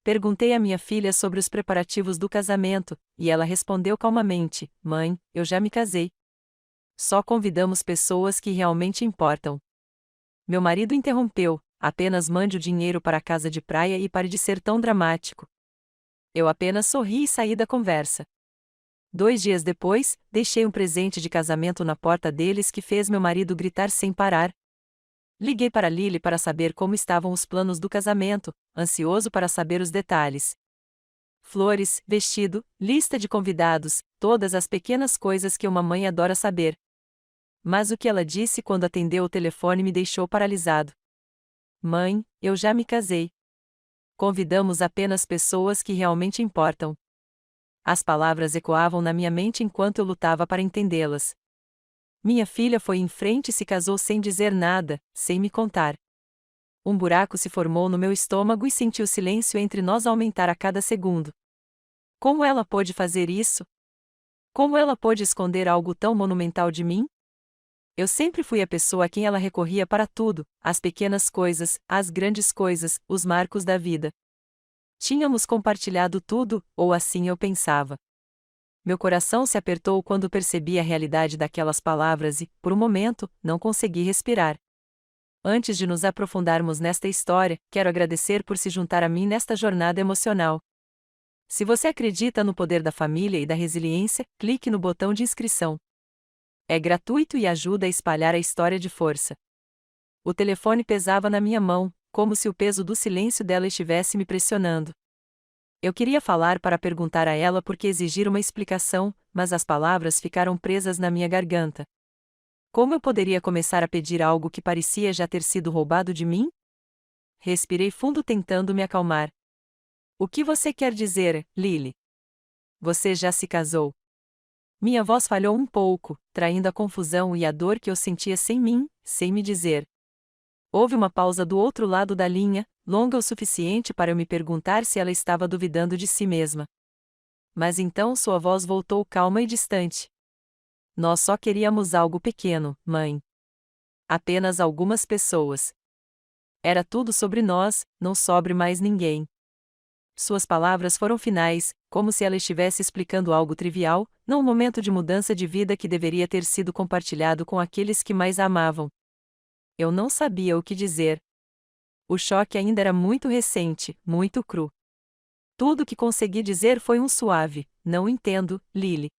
Perguntei à minha filha sobre os preparativos do casamento, e ela respondeu calmamente: Mãe, eu já me casei. Só convidamos pessoas que realmente importam. Meu marido interrompeu: Apenas mande o dinheiro para a casa de praia e pare de ser tão dramático. Eu apenas sorri e saí da conversa. 2 dias depois, deixei um presente de casamento na porta deles que fez meu marido gritar sem parar. Liguei para Lily para saber como estavam os planos do casamento, ansioso para saber os detalhes. Flores, vestido, lista de convidados, todas as pequenas coisas que uma mãe adora saber. Mas o que ela disse quando atendeu o telefone me deixou paralisado. Mãe, eu já me casei. Convidamos apenas pessoas que realmente importam. As palavras ecoavam na minha mente enquanto eu lutava para entendê-las. Minha filha foi em frente e se casou sem dizer nada, sem me contar. Um buraco se formou no meu estômago e senti o silêncio entre nós aumentar a cada segundo. Como ela pôde fazer isso? Como ela pôde esconder algo tão monumental de mim? Eu sempre fui a pessoa a quem ela recorria para tudo, as pequenas coisas, as grandes coisas, os marcos da vida. Tínhamos compartilhado tudo, ou assim eu pensava. Meu coração se apertou quando percebi a realidade daquelas palavras e, por um momento, não consegui respirar. Antes de nos aprofundarmos nesta história, quero agradecer por se juntar a mim nesta jornada emocional. Se você acredita no poder da família e da resiliência, clique no botão de inscrição. É gratuito e ajuda a espalhar a história de força. O telefone pesava na minha mão, como se o peso do silêncio dela estivesse me pressionando. Eu queria falar para perguntar a ela por que exigir uma explicação, mas as palavras ficaram presas na minha garganta. Como eu poderia começar a pedir algo que parecia já ter sido roubado de mim? Respirei fundo tentando me acalmar. O que você quer dizer, Lily? Você já se casou? Minha voz falhou um pouco, traindo a confusão e a dor que eu sentia sem mim, sem me dizer. Houve uma pausa do outro lado da linha, longa o suficiente para eu me perguntar se ela estava duvidando de si mesma. Mas então sua voz voltou calma e distante. Nós só queríamos algo pequeno, mãe. Apenas algumas pessoas. Era tudo sobre nós, não sobre mais ninguém. Suas palavras foram finais, como se ela estivesse explicando algo trivial, num momento de mudança de vida que deveria ter sido compartilhado com aqueles que mais a amavam. Eu não sabia o que dizer. O choque ainda era muito recente, muito cru. Tudo o que consegui dizer foi um suave: não entendo, Lily.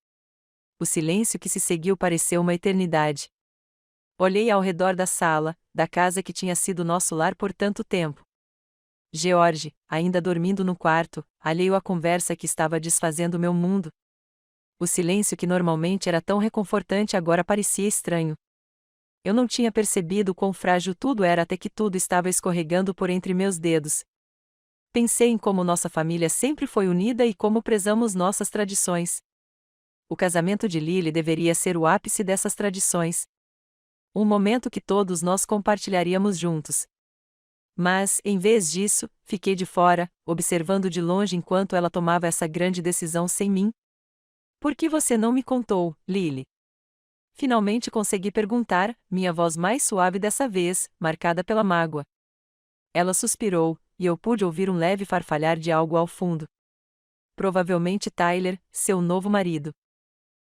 O silêncio que se seguiu pareceu uma eternidade. Olhei ao redor da sala, da casa que tinha sido nosso lar por tanto tempo. George, ainda dormindo no quarto, alheio à conversa que estava desfazendo meu mundo. O silêncio que normalmente era tão reconfortante agora parecia estranho. Eu não tinha percebido quão frágil tudo era até que tudo estava escorregando por entre meus dedos. Pensei em como nossa família sempre foi unida e como prezamos nossas tradições. O casamento de Lily deveria ser o ápice dessas tradições. Um momento que todos nós compartilharíamos juntos. Mas, em vez disso, fiquei de fora, observando de longe enquanto ela tomava essa grande decisão sem mim. Por que você não me contou, Lily? Finalmente consegui perguntar, minha voz mais suave dessa vez, marcada pela mágoa. Ela suspirou, e eu pude ouvir um leve farfalhar de algo ao fundo. Provavelmente Tyler, seu novo marido.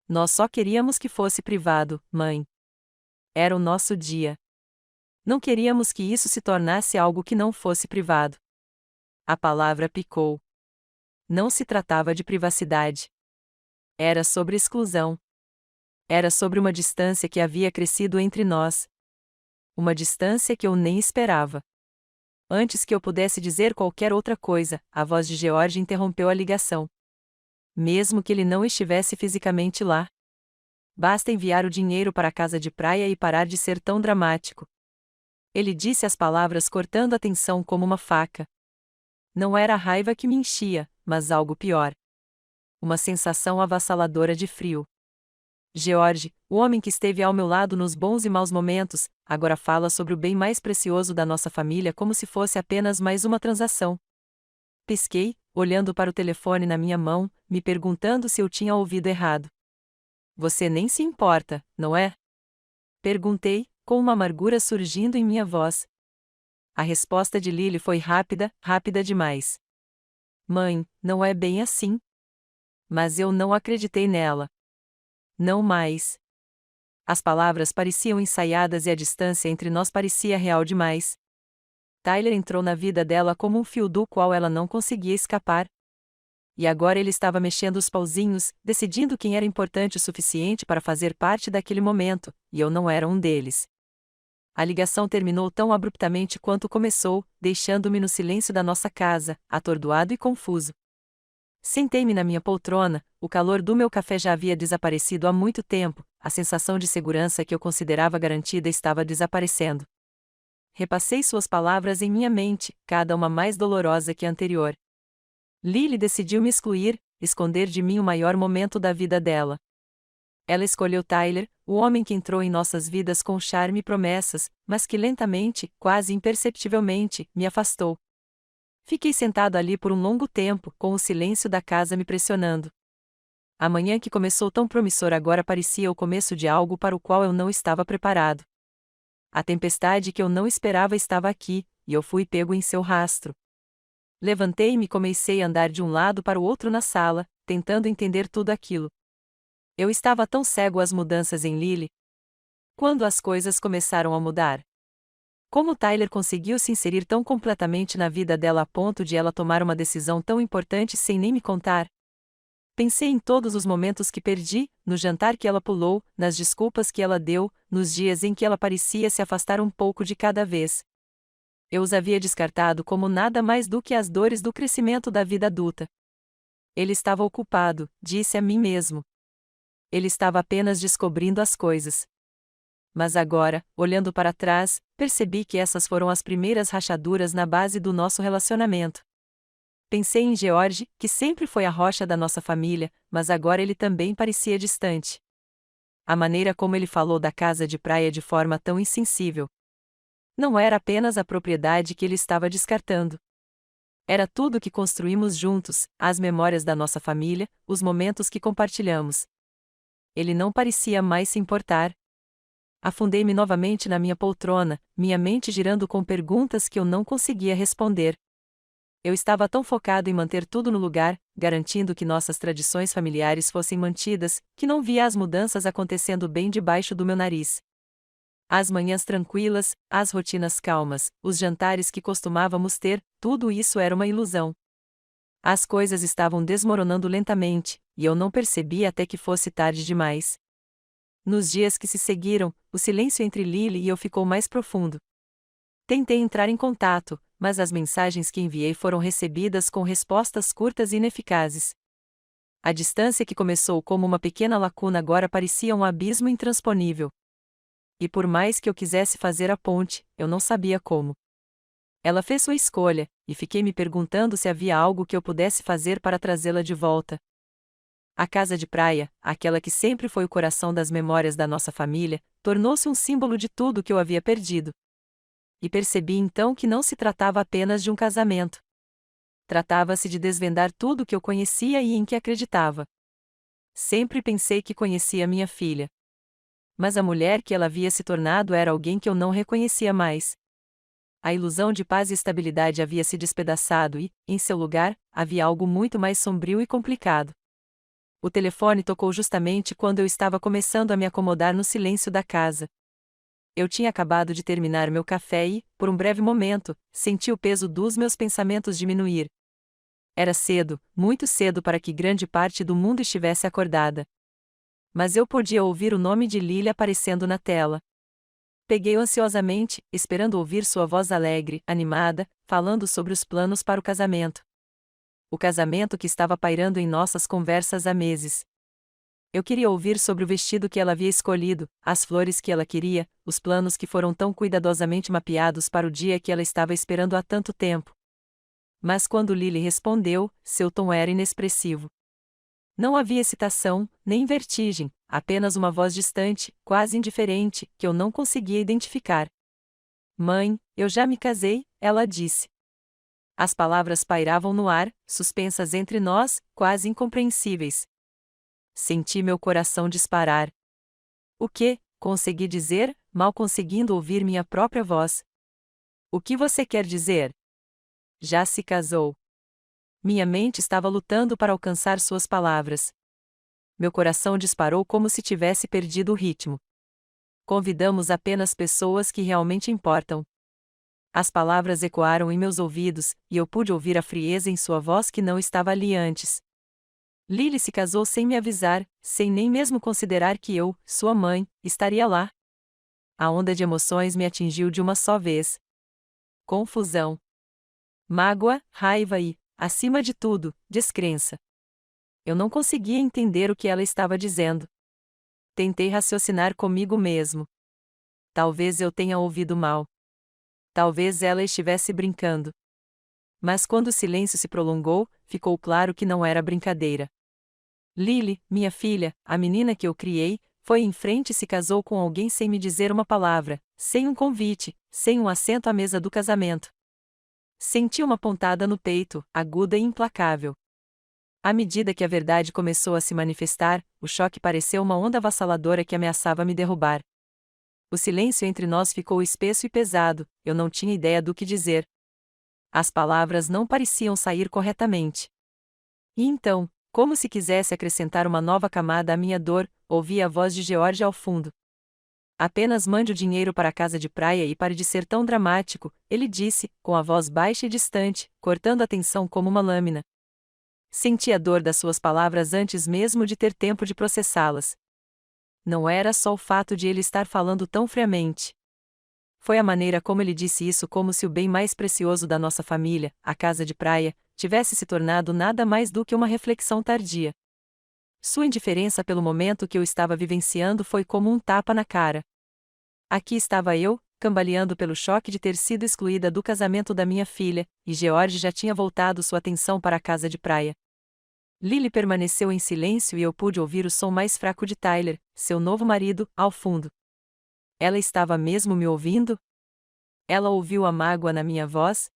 Nós só queríamos que fosse privado, mãe. Era o nosso dia. Não queríamos que isso se tornasse algo que não fosse privado. A palavra picou. Não se tratava de privacidade. Era sobre exclusão. Era sobre uma distância que havia crescido entre nós. Uma distância que eu nem esperava. Antes que eu pudesse dizer qualquer outra coisa, a voz de George interrompeu a ligação. Mesmo que ele não estivesse fisicamente lá. Basta enviar o dinheiro para a casa de praia e parar de ser tão dramático. Ele disse as palavras cortando a tensão como uma faca. Não era a raiva que me enchia, mas algo pior. Uma sensação avassaladora de frio. George, o homem que esteve ao meu lado nos bons e maus momentos, agora fala sobre o bem mais precioso da nossa família como se fosse apenas mais uma transação. Pisquei, olhando para o telefone na minha mão, me perguntando se eu tinha ouvido errado. Você nem se importa, não é? Perguntei, com uma amargura surgindo em minha voz. A resposta de Lily foi rápida, rápida demais. Mãe, não é bem assim. Mas eu não acreditei nela. Não mais. As palavras pareciam ensaiadas e a distância entre nós parecia real demais. Tyler entrou na vida dela como um fio do qual ela não conseguia escapar. E agora ele estava mexendo os pauzinhos, decidindo quem era importante o suficiente para fazer parte daquele momento, e eu não era um deles. A ligação terminou tão abruptamente quanto começou, deixando-me no silêncio da nossa casa, atordoado e confuso. Sentei-me na minha poltrona, o calor do meu café já havia desaparecido há muito tempo, a sensação de segurança que eu considerava garantida estava desaparecendo. Repassei suas palavras em minha mente, cada uma mais dolorosa que a anterior. Lily decidiu me excluir, esconder de mim o maior momento da vida dela. Ela escolheu Tyler, o homem que entrou em nossas vidas com charme e promessas, mas que lentamente, quase imperceptivelmente, me afastou. Fiquei sentado ali por um longo tempo, com o silêncio da casa me pressionando. A manhã que começou tão promissora agora parecia o começo de algo para o qual eu não estava preparado. A tempestade que eu não esperava estava aqui, e eu fui pego em seu rastro. Levantei-me e comecei a andar de um lado para o outro na sala, tentando entender tudo aquilo. Eu estava tão cego às mudanças em Lily. Quando as coisas começaram a mudar? Como Tyler conseguiu se inserir tão completamente na vida dela a ponto de ela tomar uma decisão tão importante sem nem me contar? Pensei em todos os momentos que perdi, no jantar que ela pulou, nas desculpas que ela deu, nos dias em que ela parecia se afastar um pouco de cada vez. Eu os havia descartado como nada mais do que as dores do crescimento da vida adulta. Ele estava ocupado, disse a mim mesmo. Ele estava apenas descobrindo as coisas. Mas agora, olhando para trás, percebi que essas foram as primeiras rachaduras na base do nosso relacionamento. Pensei em George, que sempre foi a rocha da nossa família, mas agora ele também parecia distante. A maneira como ele falou da casa de praia de forma tão insensível. Não era apenas a propriedade que ele estava descartando. Era tudo que construímos juntos, as memórias da nossa família, os momentos que compartilhamos. Ele não parecia mais se importar. Afundei-me novamente na minha poltrona, minha mente girando com perguntas que eu não conseguia responder. Eu estava tão focado em manter tudo no lugar, garantindo que nossas tradições familiares fossem mantidas, que não via as mudanças acontecendo bem debaixo do meu nariz. As manhãs tranquilas, as rotinas calmas, os jantares que costumávamos ter, tudo isso era uma ilusão. As coisas estavam desmoronando lentamente, e eu não percebi até que fosse tarde demais. Nos dias que se seguiram, o silêncio entre Lily e eu ficou mais profundo. Tentei entrar em contato, mas as mensagens que enviei foram recebidas com respostas curtas e ineficazes. A distância que começou como uma pequena lacuna agora parecia um abismo intransponível. E por mais que eu quisesse fazer a ponte, eu não sabia como. Ela fez sua escolha, e fiquei me perguntando se havia algo que eu pudesse fazer para trazê-la de volta. A casa de praia, aquela que sempre foi o coração das memórias da nossa família, tornou-se um símbolo de tudo que eu havia perdido. E percebi então que não se tratava apenas de um casamento. Tratava-se de desvendar tudo que eu conhecia e em que acreditava. Sempre pensei que conhecia minha filha. Mas a mulher que ela havia se tornado era alguém que eu não reconhecia mais. A ilusão de paz e estabilidade havia se despedaçado e, em seu lugar, havia algo muito mais sombrio e complicado. O telefone tocou justamente quando eu estava começando a me acomodar no silêncio da casa. Eu tinha acabado de terminar meu café e, por um breve momento, senti o peso dos meus pensamentos diminuir. Era cedo, muito cedo para que grande parte do mundo estivesse acordada. Mas eu podia ouvir o nome de Lily aparecendo na tela. Peguei-o ansiosamente, esperando ouvir sua voz alegre, animada, falando sobre os planos para o casamento. O casamento que estava pairando em nossas conversas há meses. Eu queria ouvir sobre o vestido que ela havia escolhido, as flores que ela queria, os planos que foram tão cuidadosamente mapeados para o dia que ela estava esperando há tanto tempo. Mas quando Lily respondeu, seu tom era inexpressivo. Não havia excitação, nem vertigem, apenas uma voz distante, quase indiferente, que eu não conseguia identificar. Mãe, eu já me casei, ela disse. As palavras pairavam no ar, suspensas entre nós, quase incompreensíveis. Senti meu coração disparar. O que? Consegui dizer, mal conseguindo ouvir minha própria voz. O que você quer dizer? Já se casou. Minha mente estava lutando para alcançar suas palavras. Meu coração disparou como se tivesse perdido o ritmo. Convidamos apenas pessoas que realmente importam. As palavras ecoaram em meus ouvidos, e eu pude ouvir a frieza em sua voz que não estava ali antes. Lily se casou sem me avisar, sem nem mesmo considerar que eu, sua mãe, estaria lá. A onda de emoções me atingiu de uma só vez. Confusão. Mágoa, raiva e, acima de tudo, descrença. Eu não conseguia entender o que ela estava dizendo. Tentei raciocinar comigo mesmo. Talvez eu tenha ouvido mal. Talvez ela estivesse brincando. Mas quando o silêncio se prolongou, ficou claro que não era brincadeira. Lily, minha filha, a menina que eu criei, foi em frente e se casou com alguém sem me dizer uma palavra, sem um convite, sem um assento à mesa do casamento. Senti uma pontada no peito, aguda e implacável. À medida que a verdade começou a se manifestar, o choque pareceu uma onda avassaladora que ameaçava me derrubar. O silêncio entre nós ficou espesso e pesado, eu não tinha ideia do que dizer. As palavras não pareciam sair corretamente. E então, como se quisesse acrescentar uma nova camada à minha dor, ouvi a voz de George ao fundo. Apenas mande o dinheiro para a casa de praia e pare de ser tão dramático, ele disse, com a voz baixa e distante, cortando a tensão como uma lâmina. Senti a dor das suas palavras antes mesmo de ter tempo de processá-las. Não era só o fato de ele estar falando tão friamente. Foi a maneira como ele disse isso, como se o bem mais precioso da nossa família, a casa de praia, tivesse se tornado nada mais do que uma reflexão tardia. Sua indiferença pelo momento que eu estava vivenciando foi como um tapa na cara. Aqui estava eu, cambaleando pelo choque de ter sido excluída do casamento da minha filha, e George já tinha voltado sua atenção para a casa de praia. Lily permaneceu em silêncio e eu pude ouvir o som mais fraco de Tyler, seu novo marido, ao fundo. Ela estava mesmo me ouvindo? Ela ouviu a mágoa na minha voz?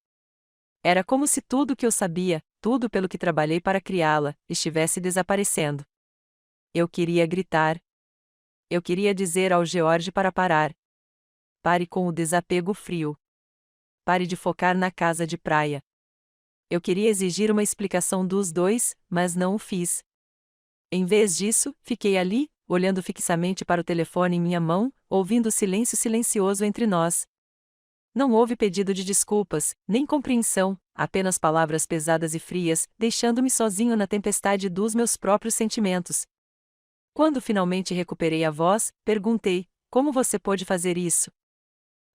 Era como se tudo que eu sabia, tudo pelo que trabalhei para criá-la, estivesse desaparecendo. Eu queria gritar. Eu queria dizer ao George para parar. Pare com o desapego frio. Pare de focar na casa de praia. Eu queria exigir uma explicação dos dois, mas não o fiz. Em vez disso, fiquei ali, olhando fixamente para o telefone em minha mão, ouvindo o silêncio silencioso entre nós. Não houve pedido de desculpas, nem compreensão, apenas palavras pesadas e frias, deixando-me sozinho na tempestade dos meus próprios sentimentos. Quando finalmente recuperei a voz, perguntei: como você pôde fazer isso?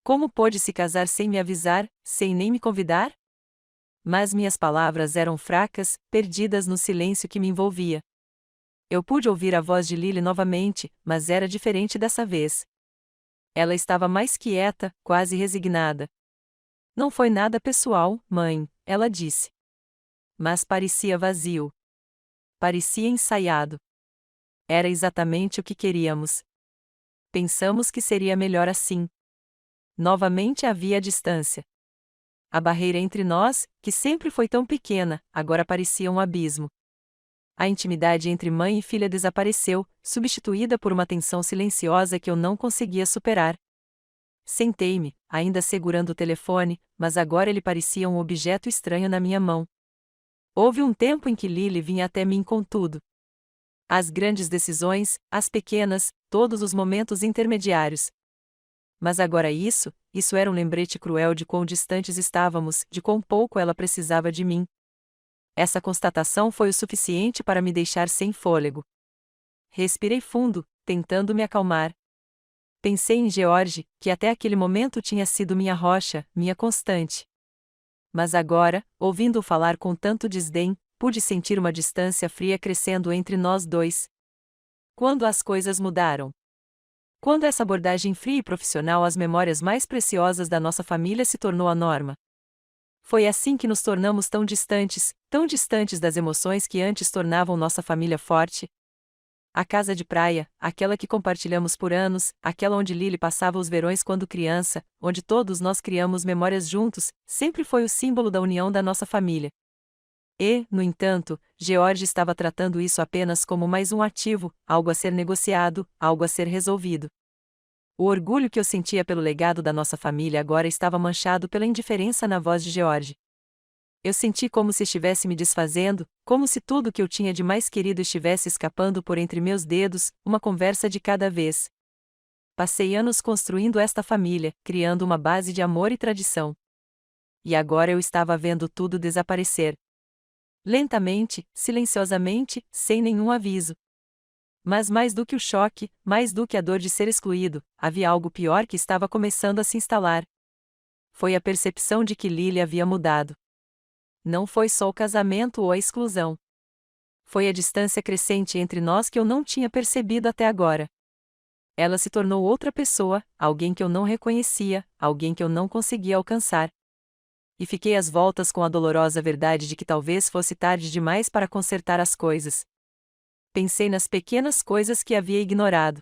Como pôde se casar sem me avisar, sem nem me convidar? Mas minhas palavras eram fracas, perdidas no silêncio que me envolvia. Eu pude ouvir a voz de Lily novamente, mas era diferente dessa vez. Ela estava mais quieta, quase resignada. Não foi nada pessoal, mãe, ela disse. Mas parecia vazio. Parecia ensaiado. Era exatamente o que queríamos. Pensamos que seria melhor assim. Novamente havia a distância. A barreira entre nós, que sempre foi tão pequena, agora parecia um abismo. A intimidade entre mãe e filha desapareceu, substituída por uma tensão silenciosa que eu não conseguia superar. Sentei-me, ainda segurando o telefone, mas agora ele parecia um objeto estranho na minha mão. Houve um tempo em que Lily vinha até mim com tudo. As grandes decisões, as pequenas, todos os momentos intermediários. Mas agora isso era um lembrete cruel de quão distantes estávamos, de quão pouco ela precisava de mim. Essa constatação foi o suficiente para me deixar sem fôlego. Respirei fundo, tentando me acalmar. Pensei em George, que até aquele momento tinha sido minha rocha, minha constante. Mas agora, ouvindo-o falar com tanto desdém, pude sentir uma distância fria crescendo entre nós dois. Quando as coisas mudaram? Quando essa abordagem fria e profissional às memórias mais preciosas da nossa família se tornou a norma? Foi assim que nos tornamos tão distantes das emoções que antes tornavam nossa família forte. A casa de praia, aquela que compartilhamos por anos, aquela onde Lily passava os verões quando criança, onde todos nós criamos memórias juntos, sempre foi o símbolo da união da nossa família. E, no entanto, George estava tratando isso apenas como mais um ativo, algo a ser negociado, algo a ser resolvido. O orgulho que eu sentia pelo legado da nossa família agora estava manchado pela indiferença na voz de George. Eu senti como se estivesse me desfazendo, como se tudo que eu tinha de mais querido estivesse escapando por entre meus dedos, uma conversa de cada vez. Passei anos construindo esta família, criando uma base de amor e tradição. E agora eu estava vendo tudo desaparecer. Lentamente, silenciosamente, sem nenhum aviso. Mas mais do que o choque, mais do que a dor de ser excluído, havia algo pior que estava começando a se instalar. Foi a percepção de que Lily havia mudado. Não foi só o casamento ou a exclusão. Foi a distância crescente entre nós que eu não tinha percebido até agora. Ela se tornou outra pessoa, alguém que eu não reconhecia, alguém que eu não conseguia alcançar. E fiquei às voltas com a dolorosa verdade de que talvez fosse tarde demais para consertar as coisas. Pensei nas pequenas coisas que havia ignorado.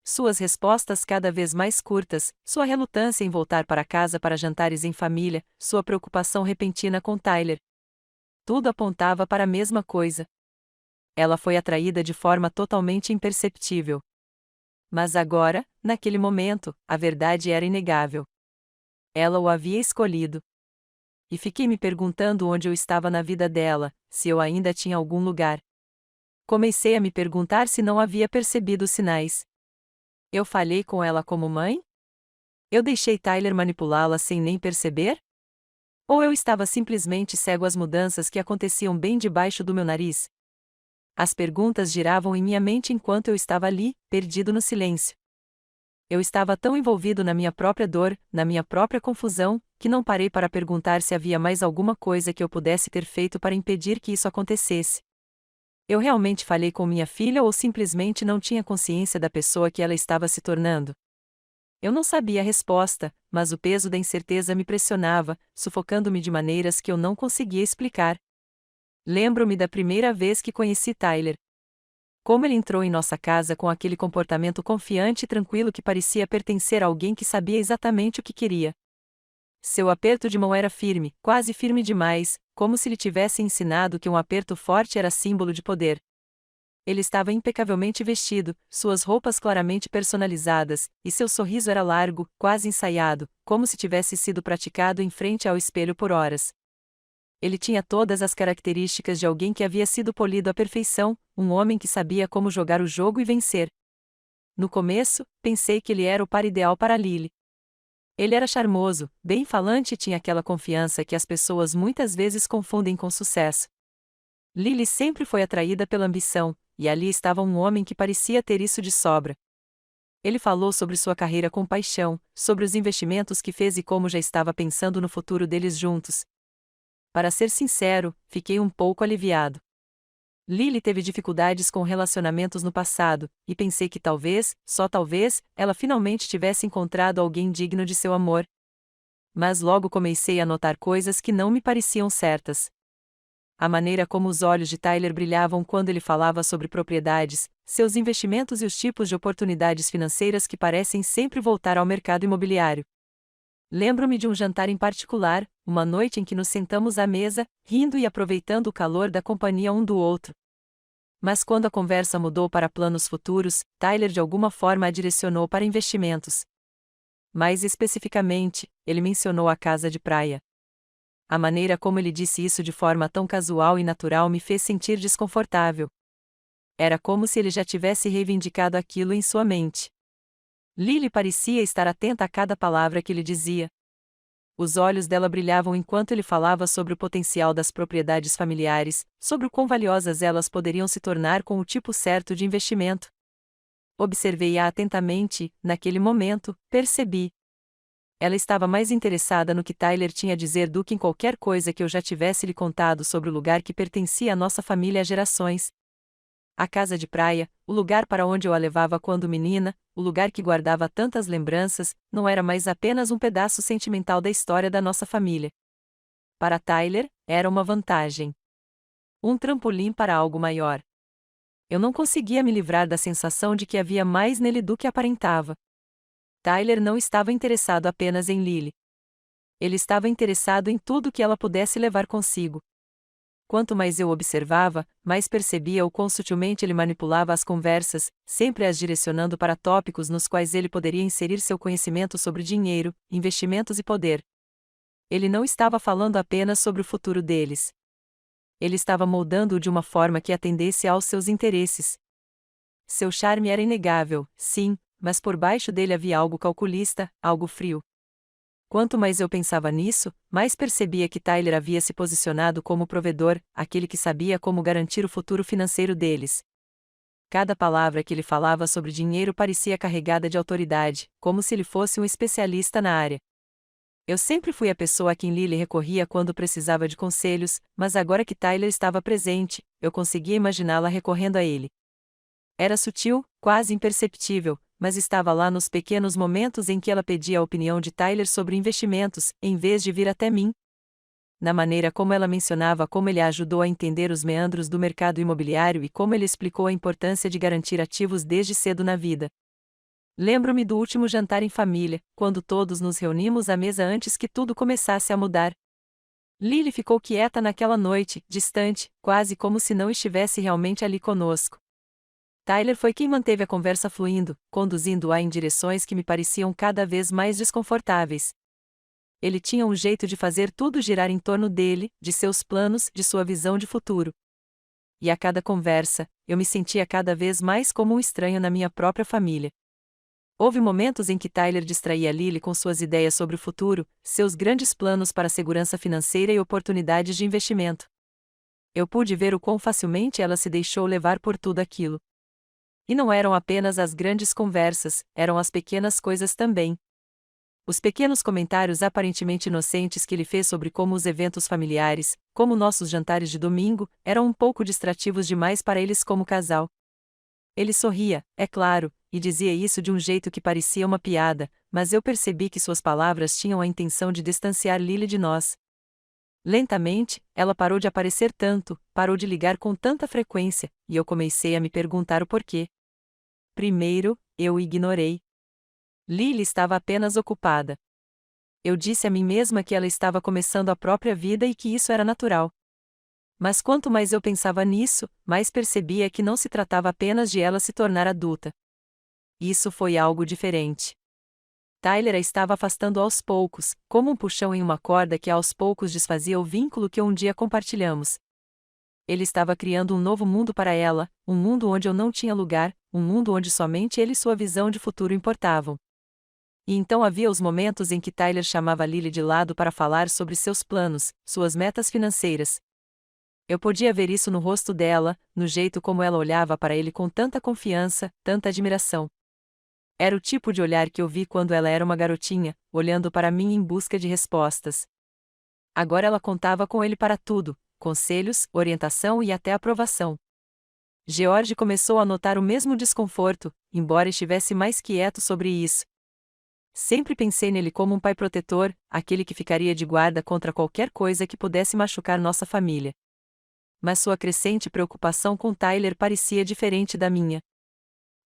Suas respostas cada vez mais curtas, sua relutância em voltar para casa para jantares em família, sua preocupação repentina com Tyler. Tudo apontava para a mesma coisa. Ela foi atraída de forma totalmente imperceptível. Mas agora, naquele momento, a verdade era inegável. Ela o havia escolhido. E fiquei me perguntando onde eu estava na vida dela, se eu ainda tinha algum lugar. Comecei a me perguntar se não havia percebido os sinais. Eu falhei com ela como mãe? Eu deixei Tyler manipulá-la sem nem perceber? Ou eu estava simplesmente cego às mudanças que aconteciam bem debaixo do meu nariz? As perguntas giravam em minha mente enquanto eu estava ali, perdido no silêncio. Eu estava tão envolvido na minha própria dor, na minha própria confusão, que não parei para perguntar se havia mais alguma coisa que eu pudesse ter feito para impedir que isso acontecesse. Eu realmente falhei com minha filha ou simplesmente não tinha consciência da pessoa que ela estava se tornando? Eu não sabia a resposta, mas o peso da incerteza me pressionava, sufocando-me de maneiras que eu não conseguia explicar. Lembro-me da primeira vez que conheci Tyler. Como ele entrou em nossa casa com aquele comportamento confiante e tranquilo que parecia pertencer a alguém que sabia exatamente o que queria. Seu aperto de mão era firme, quase firme demais, como se lhe tivesse ensinado que um aperto forte era símbolo de poder. Ele estava impecavelmente vestido, suas roupas claramente personalizadas, e seu sorriso era largo, quase ensaiado, como se tivesse sido praticado em frente ao espelho por horas. Ele tinha todas as características de alguém que havia sido polido à perfeição, um homem que sabia como jogar o jogo e vencer. No começo, pensei que ele era o par ideal para Lily. Ele era charmoso, bem falante e tinha aquela confiança que as pessoas muitas vezes confundem com sucesso. Lily sempre foi atraída pela ambição, e ali estava um homem que parecia ter isso de sobra. Ele falou sobre sua carreira com paixão, sobre os investimentos que fez e como já estava pensando no futuro deles juntos. Para ser sincero, fiquei um pouco aliviado. Lily teve dificuldades com relacionamentos no passado, e pensei que talvez, só talvez, ela finalmente tivesse encontrado alguém digno de seu amor. Mas logo comecei a notar coisas que não me pareciam certas. A maneira como os olhos de Tyler brilhavam quando ele falava sobre propriedades, seus investimentos e os tipos de oportunidades financeiras que parecem sempre voltar ao mercado imobiliário. Lembro-me de um jantar em particular, uma noite em que nos sentamos à mesa, rindo e aproveitando o calor da companhia um do outro. Mas quando a conversa mudou para planos futuros, Tyler de alguma forma a direcionou para investimentos. Mais especificamente, ele mencionou a casa de praia. A maneira como ele disse isso de forma tão casual e natural me fez sentir desconfortável. Era como se ele já tivesse reivindicado aquilo em sua mente. Lily parecia estar atenta a cada palavra que ele dizia. Os olhos dela brilhavam enquanto ele falava sobre o potencial das propriedades familiares, sobre o quão valiosas elas poderiam se tornar com o tipo certo de investimento. Observei-a atentamente e, naquele momento, percebi. Ela estava mais interessada no que Tyler tinha a dizer do que em qualquer coisa que eu já tivesse lhe contado sobre o lugar que pertencia à nossa família há gerações. A casa de praia, o lugar para onde eu a levava quando menina, o lugar que guardava tantas lembranças, não era mais apenas um pedaço sentimental da história da nossa família. Para Tyler, era uma vantagem. Um trampolim para algo maior. Eu não conseguia me livrar da sensação de que havia mais nele do que aparentava. Tyler não estava interessado apenas em Lily. Ele estava interessado em tudo que ela pudesse levar consigo. Quanto mais eu observava, mais percebia o quão sutilmente ele manipulava as conversas, sempre as direcionando para tópicos nos quais ele poderia inserir seu conhecimento sobre dinheiro, investimentos e poder. Ele não estava falando apenas sobre o futuro deles. Ele estava moldando-o de uma forma que atendesse aos seus interesses. Seu charme era inegável, sim, mas por baixo dele havia algo calculista, algo frio. Quanto mais eu pensava nisso, mais percebia que Tyler havia se posicionado como provedor, aquele que sabia como garantir o futuro financeiro deles. Cada palavra que ele falava sobre dinheiro parecia carregada de autoridade, como se ele fosse um especialista na área. Eu sempre fui a pessoa a quem Lily recorria quando precisava de conselhos, mas agora que Tyler estava presente, eu conseguia imaginá-la recorrendo a ele. Era sutil, quase imperceptível, mas estava lá nos pequenos momentos em que ela pedia a opinião de Tyler sobre investimentos, em vez de vir até mim. Na maneira como ela mencionava como ele a ajudou a entender os meandros do mercado imobiliário e como ele explicou a importância de garantir ativos desde cedo na vida. Lembro-me do último jantar em família, quando todos nos reunimos à mesa antes que tudo começasse a mudar. Lily ficou quieta naquela noite, distante, quase como se não estivesse realmente ali conosco. Tyler foi quem manteve a conversa fluindo, conduzindo-a em direções que me pareciam cada vez mais desconfortáveis. Ele tinha um jeito de fazer tudo girar em torno dele, de seus planos, de sua visão de futuro. E a cada conversa, eu me sentia cada vez mais como um estranho na minha própria família. Houve momentos em que Tyler distraía Lily com suas ideias sobre o futuro, seus grandes planos para a segurança financeira e oportunidades de investimento. Eu pude ver o quão facilmente ela se deixou levar por tudo aquilo. E não eram apenas as grandes conversas, eram as pequenas coisas também. Os pequenos comentários aparentemente inocentes que ele fez sobre como os eventos familiares, como nossos jantares de domingo, eram um pouco distrativos demais para eles como casal. Ele sorria, é claro, e dizia isso de um jeito que parecia uma piada, mas eu percebi que suas palavras tinham a intenção de distanciar Lily de nós. Lentamente, ela parou de aparecer tanto, parou de ligar com tanta frequência, e eu comecei a me perguntar o porquê. Primeiro, eu o ignorei. Lily estava apenas ocupada. Eu disse a mim mesma que ela estava começando a própria vida e que isso era natural. Mas quanto mais eu pensava nisso, mais percebia que não se tratava apenas de ela se tornar adulta. Isso foi algo diferente. Tyler a estava afastando aos poucos, como um puxão em uma corda que aos poucos desfazia o vínculo que um dia compartilhamos. Ele estava criando um novo mundo para ela, um mundo onde eu não tinha lugar, um mundo onde somente ele e sua visão de futuro importavam. E então havia os momentos em que Tyler chamava Lily de lado para falar sobre seus planos, suas metas financeiras. Eu podia ver isso no rosto dela, no jeito como ela olhava para ele com tanta confiança, tanta admiração. Era o tipo de olhar que eu vi quando ela era uma garotinha, olhando para mim em busca de respostas. Agora ela contava com ele para tudo, conselhos, orientação e até aprovação. George começou a notar o mesmo desconforto, embora estivesse mais quieto sobre isso. Sempre pensei nele como um pai protetor, aquele que ficaria de guarda contra qualquer coisa que pudesse machucar nossa família. Mas sua crescente preocupação com Tyler parecia diferente da minha.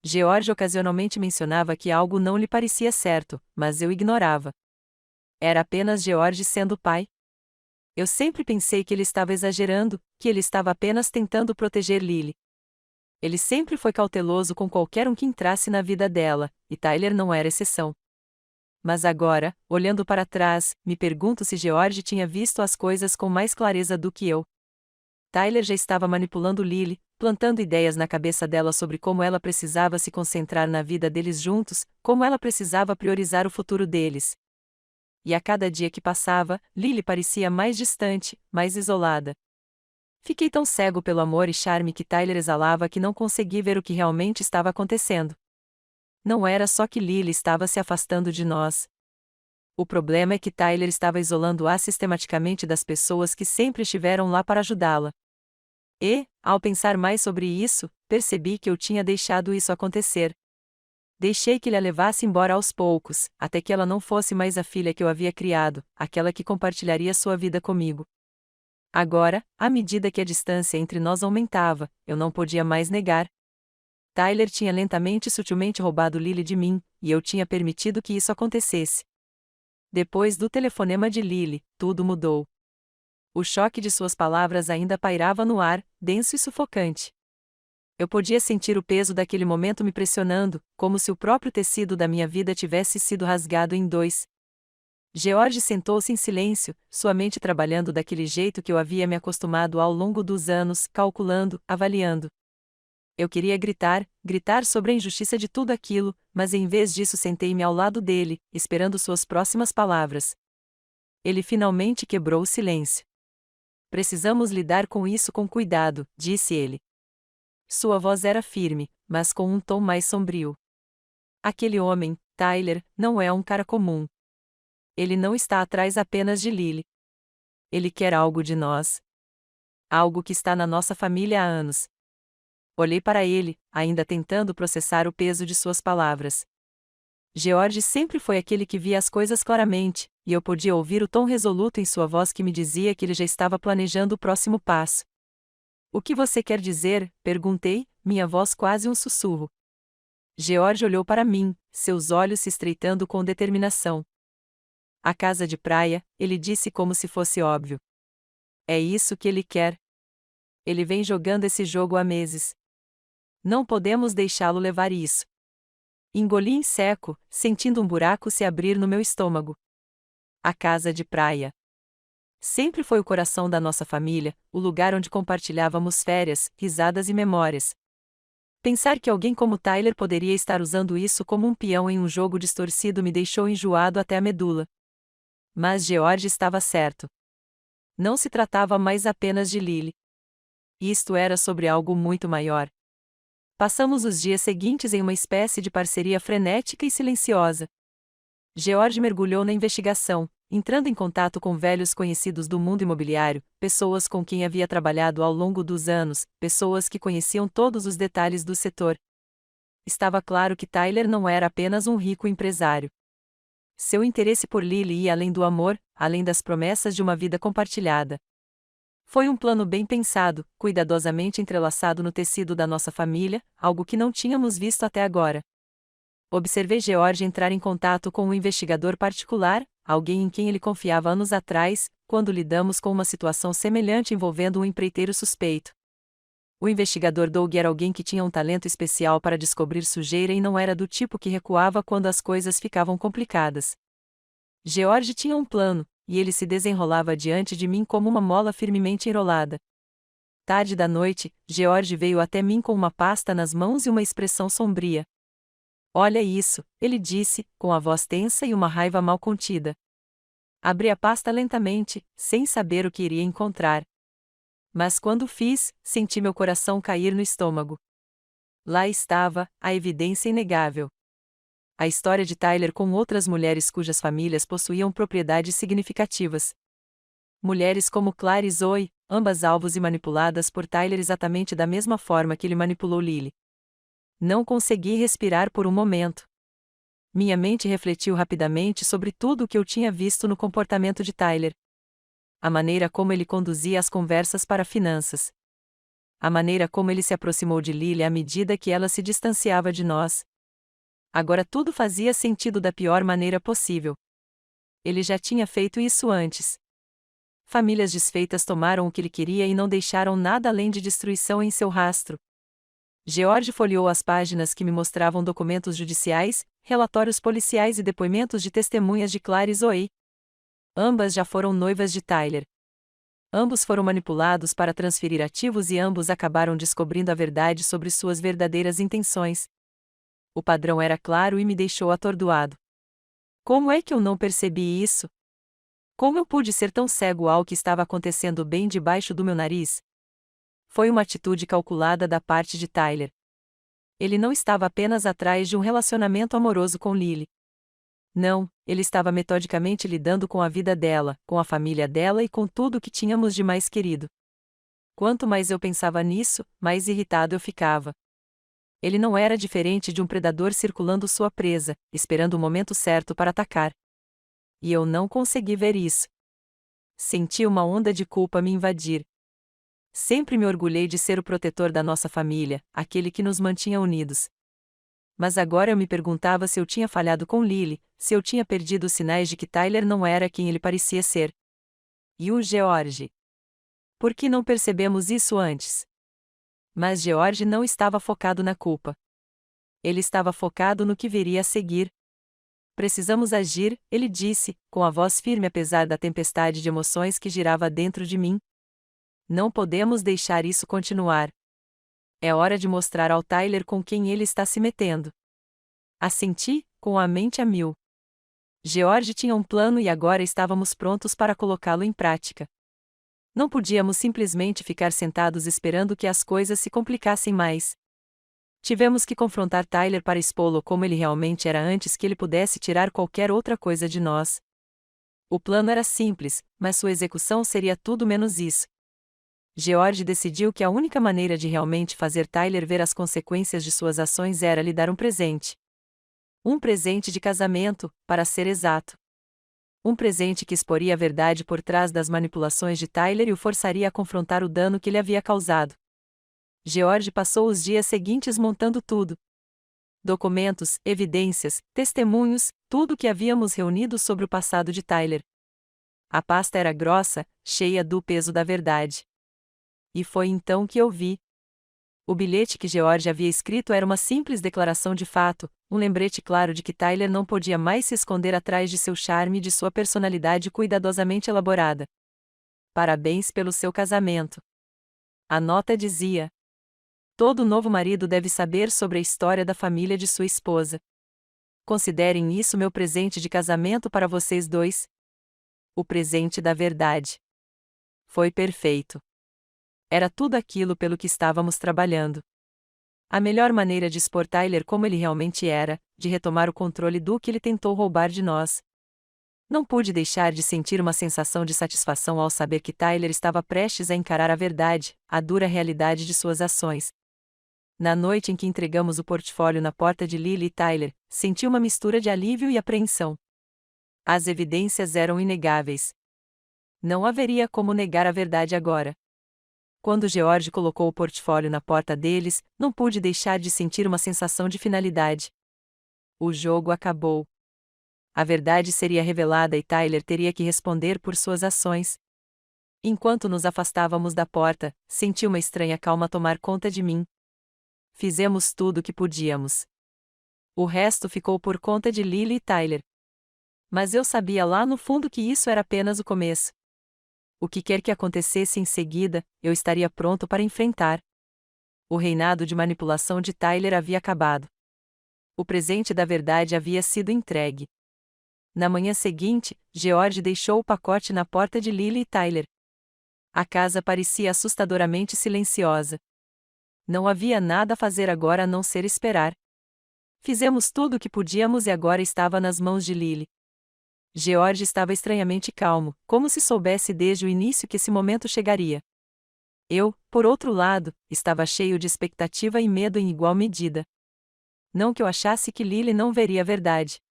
George ocasionalmente mencionava que algo não lhe parecia certo, mas eu ignorava. Era apenas George sendo pai? Eu sempre pensei que ele estava exagerando, que ele estava apenas tentando proteger Lily. Ele sempre foi cauteloso com qualquer um que entrasse na vida dela, e Tyler não era exceção. Mas agora, olhando para trás, me pergunto se George tinha visto as coisas com mais clareza do que eu. Tyler já estava manipulando Lily, plantando ideias na cabeça dela sobre como ela precisava se concentrar na vida deles juntos, como ela precisava priorizar o futuro deles. E a cada dia que passava, Lily parecia mais distante, mais isolada. Fiquei tão cego pelo amor e charme que Tyler exalava que não consegui ver o que realmente estava acontecendo. Não era só que Lily estava se afastando de nós. O problema é que Tyler estava isolando-a sistematicamente das pessoas que sempre estiveram lá para ajudá-la. E, ao pensar mais sobre isso, percebi que eu tinha deixado isso acontecer. Deixei que ele a levasse embora aos poucos, até que ela não fosse mais a filha que eu havia criado, aquela que compartilharia sua vida comigo. Agora, à medida que a distância entre nós aumentava, eu não podia mais negar. Tyler tinha lentamente e sutilmente roubado Lily de mim, e eu tinha permitido que isso acontecesse. Depois do telefonema de Lily, tudo mudou. O choque de suas palavras ainda pairava no ar, denso e sufocante. Eu podia sentir o peso daquele momento me pressionando, como se o próprio tecido da minha vida tivesse sido rasgado em dois. George sentou-se em silêncio, sua mente trabalhando daquele jeito que eu havia me acostumado ao longo dos anos, calculando, avaliando. Eu queria gritar sobre a injustiça de tudo aquilo, mas em vez disso sentei-me ao lado dele, esperando suas próximas palavras. Ele finalmente quebrou o silêncio. Precisamos lidar com isso com cuidado, disse ele. Sua voz era firme, mas com um tom mais sombrio. Aquele homem, Tyler, não é um cara comum. Ele não está atrás apenas de Lily. Ele quer algo de nós. Algo que está na nossa família há anos. Olhei para ele, ainda tentando processar o peso de suas palavras. George sempre foi aquele que via as coisas claramente, e eu podia ouvir o tom resoluto em sua voz que me dizia que ele já estava planejando o próximo passo. O que você quer dizer? Perguntei, minha voz quase um sussurro. George olhou para mim, seus olhos se estreitando com determinação. A casa de praia, ele disse como se fosse óbvio. É isso que ele quer. Ele vem jogando esse jogo há meses. Não podemos deixá-lo levar isso. Engoli em seco, sentindo um buraco se abrir no meu estômago. A casa de praia. Sempre foi o coração da nossa família, o lugar onde compartilhávamos férias, risadas e memórias. Pensar que alguém como Tyler poderia estar usando isso como um peão em um jogo distorcido me deixou enjoado até a medula. Mas George estava certo. Não se tratava mais apenas de Lily. Isto era sobre algo muito maior. Passamos os dias seguintes em uma espécie de parceria frenética e silenciosa. George mergulhou na investigação, entrando em contato com velhos conhecidos do mundo imobiliário, pessoas com quem havia trabalhado ao longo dos anos, pessoas que conheciam todos os detalhes do setor. Estava claro que Tyler não era apenas um rico empresário. Seu interesse por Lily ia além do amor, além das promessas de uma vida compartilhada. Foi um plano bem pensado, cuidadosamente entrelaçado no tecido da nossa família, algo que não tínhamos visto até agora. Observei George entrar em contato com um investigador particular, alguém em quem ele confiava anos atrás, quando lidamos com uma situação semelhante envolvendo um empreiteiro suspeito. O investigador Doug era alguém que tinha um talento especial para descobrir sujeira e não era do tipo que recuava quando as coisas ficavam complicadas. George tinha um plano, e ele se desenrolava diante de mim como uma mola firmemente enrolada. Tarde da noite, George veio até mim com uma pasta nas mãos e uma expressão sombria. Olha isso, ele disse, com a voz tensa e uma raiva mal contida. Abri a pasta lentamente, sem saber o que iria encontrar. Mas quando fiz, senti meu coração cair no estômago. Lá estava, a evidência inegável. A história de Tyler com outras mulheres cujas famílias possuíam propriedades significativas. Mulheres como Clara e Zoe, ambas alvos e manipuladas por Tyler exatamente da mesma forma que ele manipulou Lily. Não consegui respirar por um momento. Minha mente refletiu rapidamente sobre tudo o que eu tinha visto no comportamento de Tyler. A maneira como ele conduzia as conversas para finanças. A maneira como ele se aproximou de Lily à medida que ela se distanciava de nós. Agora tudo fazia sentido da pior maneira possível. Ele já tinha feito isso antes. Famílias desfeitas tomaram o que ele queria e não deixaram nada além de destruição em seu rastro. George folheou as páginas que me mostravam documentos judiciais, relatórios policiais e depoimentos de testemunhas de Clara e Zoe. Ambas já foram noivas de Tyler. Ambos foram manipulados para transferir ativos e ambos acabaram descobrindo a verdade sobre suas verdadeiras intenções. O padrão era claro e me deixou atordoado. Como é que eu não percebi isso? Como eu pude ser tão cego ao que estava acontecendo bem debaixo do meu nariz? Foi uma atitude calculada da parte de Tyler. Ele não estava apenas atrás de um relacionamento amoroso com Lily. Não, ele estava metodicamente lidando com a vida dela, com a família dela e com tudo o que tínhamos de mais querido. Quanto mais eu pensava nisso, mais irritado eu ficava. Ele não era diferente de um predador circulando sua presa, esperando o momento certo para atacar. E eu não consegui ver isso. Senti uma onda de culpa me invadir. Sempre me orgulhei de ser o protetor da nossa família, aquele que nos mantinha unidos. Mas agora eu me perguntava se eu tinha falhado com Lily, se eu tinha perdido os sinais de que Tyler não era quem ele parecia ser. E o George? Por que não percebemos isso antes? Mas George não estava focado na culpa. Ele estava focado no que viria a seguir. Precisamos agir, ele disse, com a voz firme apesar da tempestade de emoções que girava dentro de mim. Não podemos deixar isso continuar. É hora de mostrar ao Tyler com quem ele está se metendo. Assenti, com a mente a mil. George tinha um plano e agora estávamos prontos para colocá-lo em prática. Não podíamos simplesmente ficar sentados esperando que as coisas se complicassem mais. Tivemos que confrontar Tyler para expô-lo como ele realmente era antes que ele pudesse tirar qualquer outra coisa de nós. O plano era simples, mas sua execução seria tudo menos isso. George decidiu que a única maneira de realmente fazer Tyler ver as consequências de suas ações era lhe dar um presente. Um presente de casamento, para ser exato. Um presente que exporia a verdade por trás das manipulações de Tyler e o forçaria a confrontar o dano que lhe havia causado. George passou os dias seguintes montando tudo. Documentos, evidências, testemunhos, tudo o que havíamos reunido sobre o passado de Tyler. A pasta era grossa, cheia do peso da verdade. E foi então que eu vi. O bilhete que George havia escrito era uma simples declaração de fato, um lembrete claro de que Tyler não podia mais se esconder atrás de seu charme e de sua personalidade cuidadosamente elaborada. Parabéns pelo seu casamento. A nota dizia: todo novo marido deve saber sobre a história da família de sua esposa. Considerem isso meu presente de casamento para vocês dois. O presente da verdade. Foi perfeito. Era tudo aquilo pelo que estávamos trabalhando. A melhor maneira de expor Tyler como ele realmente era, de retomar o controle do que ele tentou roubar de nós. Não pude deixar de sentir uma sensação de satisfação ao saber que Tyler estava prestes a encarar a verdade, a dura realidade de suas ações. Na noite em que entregamos o portfólio na porta de Lily e Tyler, senti uma mistura de alívio e apreensão. As evidências eram inegáveis. Não haveria como negar a verdade agora. Quando George colocou o portfólio na porta deles, não pude deixar de sentir uma sensação de finalidade. O jogo acabou. A verdade seria revelada e Tyler teria que responder por suas ações. Enquanto nos afastávamos da porta, senti uma estranha calma tomar conta de mim. Fizemos tudo o que podíamos. O resto ficou por conta de Lily e Tyler. Mas eu sabia lá no fundo que isso era apenas o começo. O que quer que acontecesse em seguida, eu estaria pronto para enfrentar. O reinado de manipulação de Tyler havia acabado. O presente da verdade havia sido entregue. Na manhã seguinte, George deixou o pacote na porta de Lily e Tyler. A casa parecia assustadoramente silenciosa. Não havia nada a fazer agora a não ser esperar. Fizemos tudo o que podíamos e agora estava nas mãos de Lily. George estava estranhamente calmo, como se soubesse desde o início que esse momento chegaria. Eu, por outro lado, estava cheio de expectativa e medo em igual medida. Não que eu achasse que Lily não veria a verdade.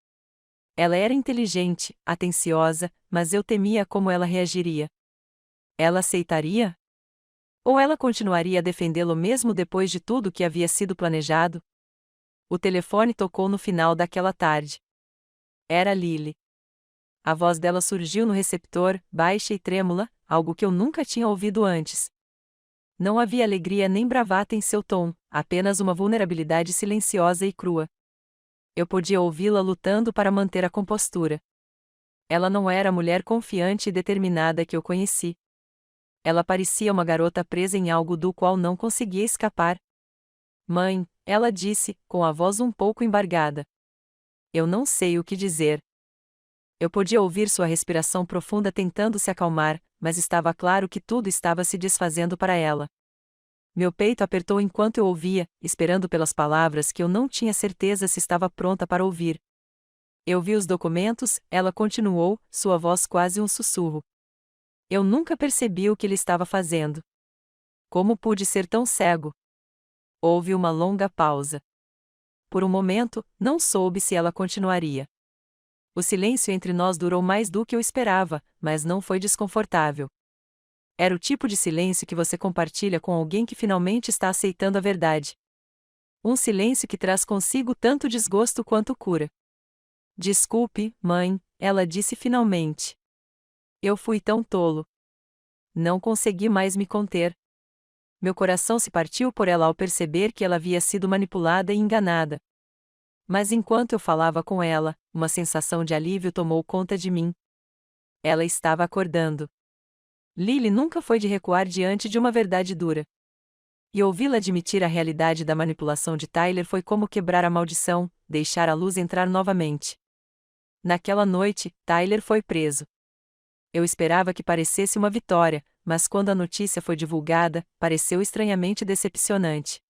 Ela era inteligente, atenciosa, mas eu temia como ela reagiria. Ela aceitaria? Ou ela continuaria a defendê-lo mesmo depois de tudo que havia sido planejado? O telefone tocou no final daquela tarde. Era Lily. A voz dela surgiu no receptor, baixa e trêmula, algo que eu nunca tinha ouvido antes. Não havia alegria nem bravata em seu tom, apenas uma vulnerabilidade silenciosa e crua. Eu podia ouvi-la lutando para manter a compostura. Ela não era a mulher confiante e determinada que eu conheci. Ela parecia uma garota presa em algo do qual não conseguia escapar. Mãe, ela disse, com a voz um pouco embargada. Eu não sei o que dizer. Eu podia ouvir sua respiração profunda tentando se acalmar, mas estava claro que tudo estava se desfazendo para ela. Meu peito apertou enquanto eu ouvia, esperando pelas palavras que eu não tinha certeza se estava pronta para ouvir. Eu vi os documentos, ela continuou, sua voz quase um sussurro. Eu nunca percebi o que ele estava fazendo. Como pude ser tão cego? Houve uma longa pausa. Por um momento, não soube se ela continuaria. O silêncio entre nós durou mais do que eu esperava, mas não foi desconfortável. Era o tipo de silêncio que você compartilha com alguém que finalmente está aceitando a verdade. Um silêncio que traz consigo tanto desgosto quanto cura. Desculpe, mãe, ela disse finalmente. Eu fui tão tolo. Não consegui mais me conter. Meu coração se partiu por ela ao perceber que ela havia sido manipulada e enganada. Mas enquanto eu falava com ela, uma sensação de alívio tomou conta de mim. Ela estava acordando. Lily nunca foi de recuar diante de uma verdade dura. E ouvi-la admitir a realidade da manipulação de Tyler foi como quebrar a maldição, deixar a luz entrar novamente. Naquela noite, Tyler foi preso. Eu esperava que parecesse uma vitória, mas quando a notícia foi divulgada, pareceu estranhamente decepcionante.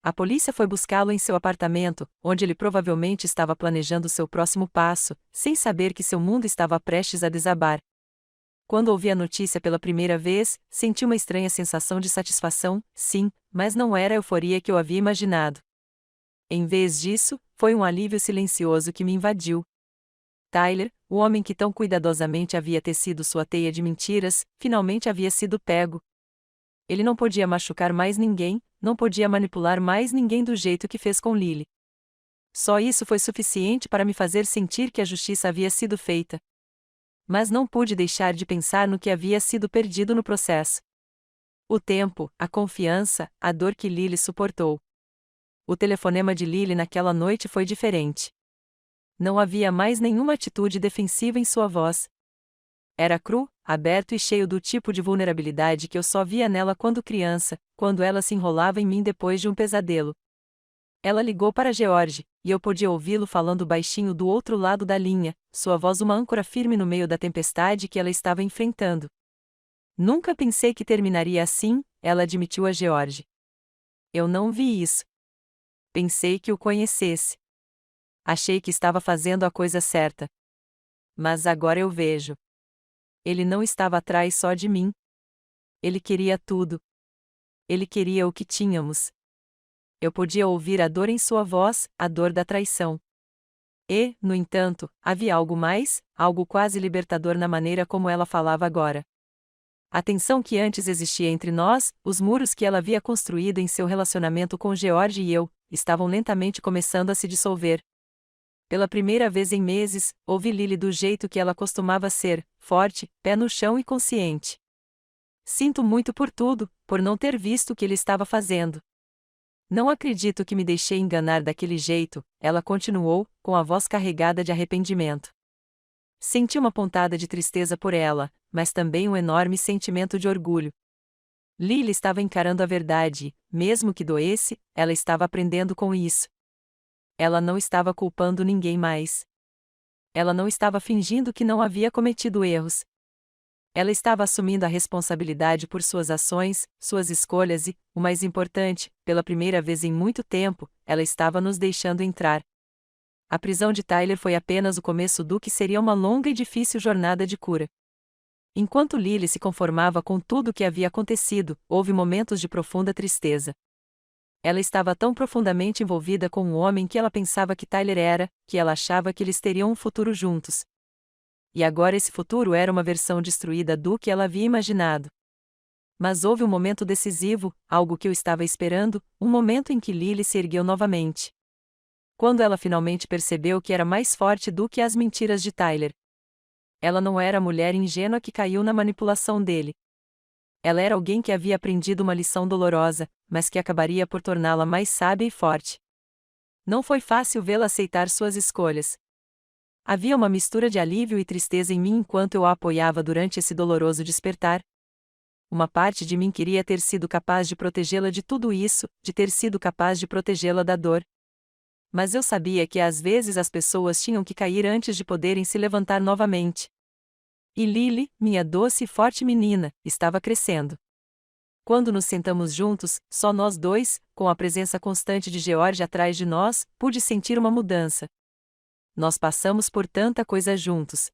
A polícia foi buscá-lo em seu apartamento, onde ele provavelmente estava planejando seu próximo passo, sem saber que seu mundo estava prestes a desabar. Quando ouvi a notícia pela primeira vez, senti uma estranha sensação de satisfação, sim, mas não era a euforia que eu havia imaginado. Em vez disso, foi um alívio silencioso que me invadiu. Tyler, o homem que tão cuidadosamente havia tecido sua teia de mentiras, finalmente havia sido pego. Ele não podia machucar mais ninguém, não podia manipular mais ninguém do jeito que fez com Lily. Só isso foi suficiente para me fazer sentir que a justiça havia sido feita. Mas não pude deixar de pensar no que havia sido perdido no processo. O tempo, a confiança, a dor que Lily suportou. O telefonema de Lily naquela noite foi diferente. Não havia mais nenhuma atitude defensiva em sua voz. Era cru, aberto e cheio do tipo de vulnerabilidade que eu só via nela quando criança, quando ela se enrolava em mim depois de um pesadelo. Ela ligou para George, e eu podia ouvi-lo falando baixinho do outro lado da linha, sua voz uma âncora firme no meio da tempestade que ela estava enfrentando. Nunca pensei que terminaria assim, ela admitiu a George. Eu não vi isso. Pensei que o conhecesse. Achei que estava fazendo a coisa certa. Mas agora eu vejo. Ele não estava atrás só de mim. Ele queria tudo. Ele queria o que tínhamos. Eu podia ouvir a dor em sua voz, a dor da traição. E, no entanto, havia algo mais, algo quase libertador na maneira como ela falava agora. A tensão que antes existia entre nós, os muros que ela havia construído em seu relacionamento com George e eu, estavam lentamente começando a se dissolver. Pela primeira vez em meses, ouvi Lily do jeito que ela costumava ser, forte, pé no chão e consciente. Sinto muito por tudo, por não ter visto o que ele estava fazendo. Não acredito que me deixei enganar daquele jeito, ela continuou, com a voz carregada de arrependimento. Senti uma pontada de tristeza por ela, mas também um enorme sentimento de orgulho. Lily estava encarando a verdade, mesmo que doesse, ela estava aprendendo com isso. Ela não estava culpando ninguém mais. Ela não estava fingindo que não havia cometido erros. Ela estava assumindo a responsabilidade por suas ações, suas escolhas e, o mais importante, pela primeira vez em muito tempo, ela estava nos deixando entrar. A prisão de Tyler foi apenas o começo do que seria uma longa e difícil jornada de cura. Enquanto Lily se conformava com tudo o que havia acontecido, houve momentos de profunda tristeza. Ela estava tão profundamente envolvida com o homem que ela pensava que Tyler era, que ela achava que eles teriam um futuro juntos. E agora esse futuro era uma versão destruída do que ela havia imaginado. Mas houve um momento decisivo, algo que eu estava esperando, um momento em que Lily se ergueu novamente. Quando ela finalmente percebeu que era mais forte do que as mentiras de Tyler. Ela não era a mulher ingênua que caiu na manipulação dele. Ela era alguém que havia aprendido uma lição dolorosa, mas que acabaria por torná-la mais sábia e forte. Não foi fácil vê-la aceitar suas escolhas. Havia uma mistura de alívio e tristeza em mim enquanto eu a apoiava durante esse doloroso despertar. Uma parte de mim queria ter sido capaz de protegê-la de tudo isso, de ter sido capaz de protegê-la da dor. Mas eu sabia que às vezes as pessoas tinham que cair antes de poderem se levantar novamente. E Lily, minha doce e forte menina, estava crescendo. Quando nos sentamos juntos, só nós dois, com a presença constante de George atrás de nós, pude sentir uma mudança. Nós passamos por tanta coisa juntos.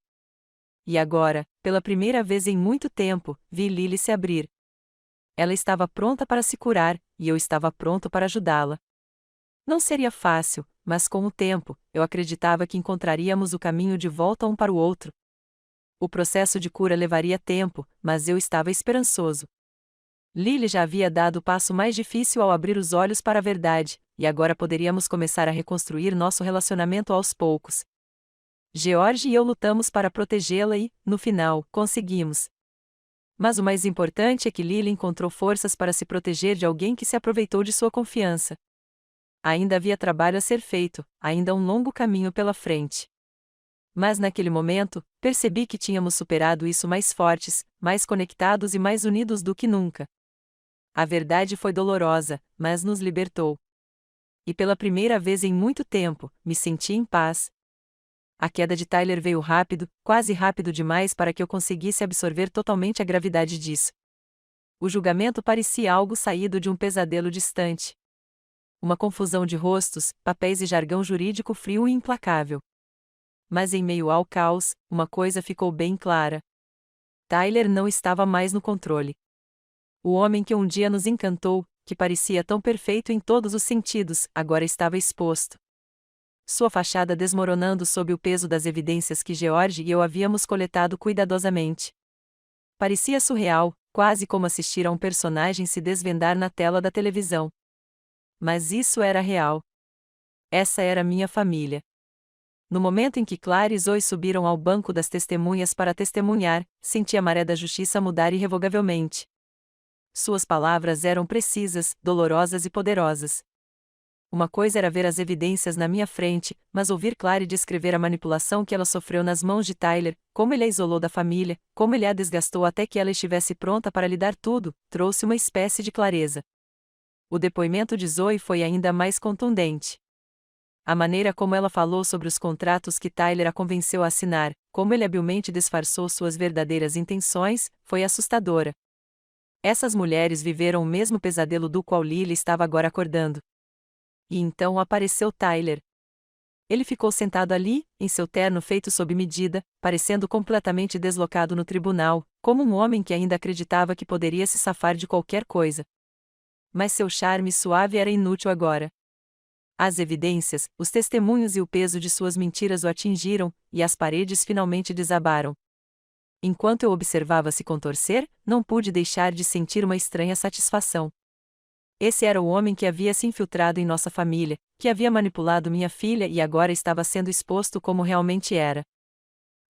E agora, pela primeira vez em muito tempo, vi Lily se abrir. Ela estava pronta para se curar, e eu estava pronto para ajudá-la. Não seria fácil, mas com o tempo, eu acreditava que encontraríamos o caminho de volta um para o outro. O processo de cura levaria tempo, mas eu estava esperançoso. Lily já havia dado o passo mais difícil ao abrir os olhos para a verdade, e agora poderíamos começar a reconstruir nosso relacionamento aos poucos. George e eu lutamos para protegê-la e, no final, conseguimos. Mas o mais importante é que Lily encontrou forças para se proteger de alguém que se aproveitou de sua confiança. Ainda havia trabalho a ser feito, ainda um longo caminho pela frente. Mas naquele momento, percebi que tínhamos superado isso mais fortes, mais conectados e mais unidos do que nunca. A verdade foi dolorosa, mas nos libertou. E pela primeira vez em muito tempo, me senti em paz. A queda de Tyler veio rápido, quase rápido demais para que eu conseguisse absorver totalmente a gravidade disso. O julgamento parecia algo saído de um pesadelo distante. Uma confusão de rostos, papéis e jargão jurídico frio e implacável. Mas em meio ao caos, uma coisa ficou bem clara. Tyler não estava mais no controle. O homem que um dia nos encantou, que parecia tão perfeito em todos os sentidos, agora estava exposto. Sua fachada desmoronando sob o peso das evidências que George e eu havíamos coletado cuidadosamente. Parecia surreal, quase como assistir a um personagem se desvendar na tela da televisão. Mas isso era real. Essa era minha família. No momento em que Clara e Zoe subiram ao banco das testemunhas para testemunhar, senti a maré da justiça mudar irrevogavelmente. Suas palavras eram precisas, dolorosas e poderosas. Uma coisa era ver as evidências na minha frente, mas ouvir Clara descrever a manipulação que ela sofreu nas mãos de Tyler, como ele a isolou da família, como ele a desgastou até que ela estivesse pronta para lhe dar tudo, trouxe uma espécie de clareza. O depoimento de Zoe foi ainda mais contundente. A maneira como ela falou sobre os contratos que Tyler a convenceu a assinar, como ele habilmente disfarçou suas verdadeiras intenções, foi assustadora. Essas mulheres viveram o mesmo pesadelo do qual Lily estava agora acordando. E então apareceu Tyler. Ele ficou sentado ali, em seu terno feito sob medida, parecendo completamente deslocado no tribunal, como um homem que ainda acreditava que poderia se safar de qualquer coisa. Mas seu charme suave era inútil agora. As evidências, os testemunhos e o peso de suas mentiras o atingiram, e as paredes finalmente desabaram. Enquanto eu observava se contorcer, não pude deixar de sentir uma estranha satisfação. Esse era o homem que havia se infiltrado em nossa família, que havia manipulado minha filha e agora estava sendo exposto como realmente era.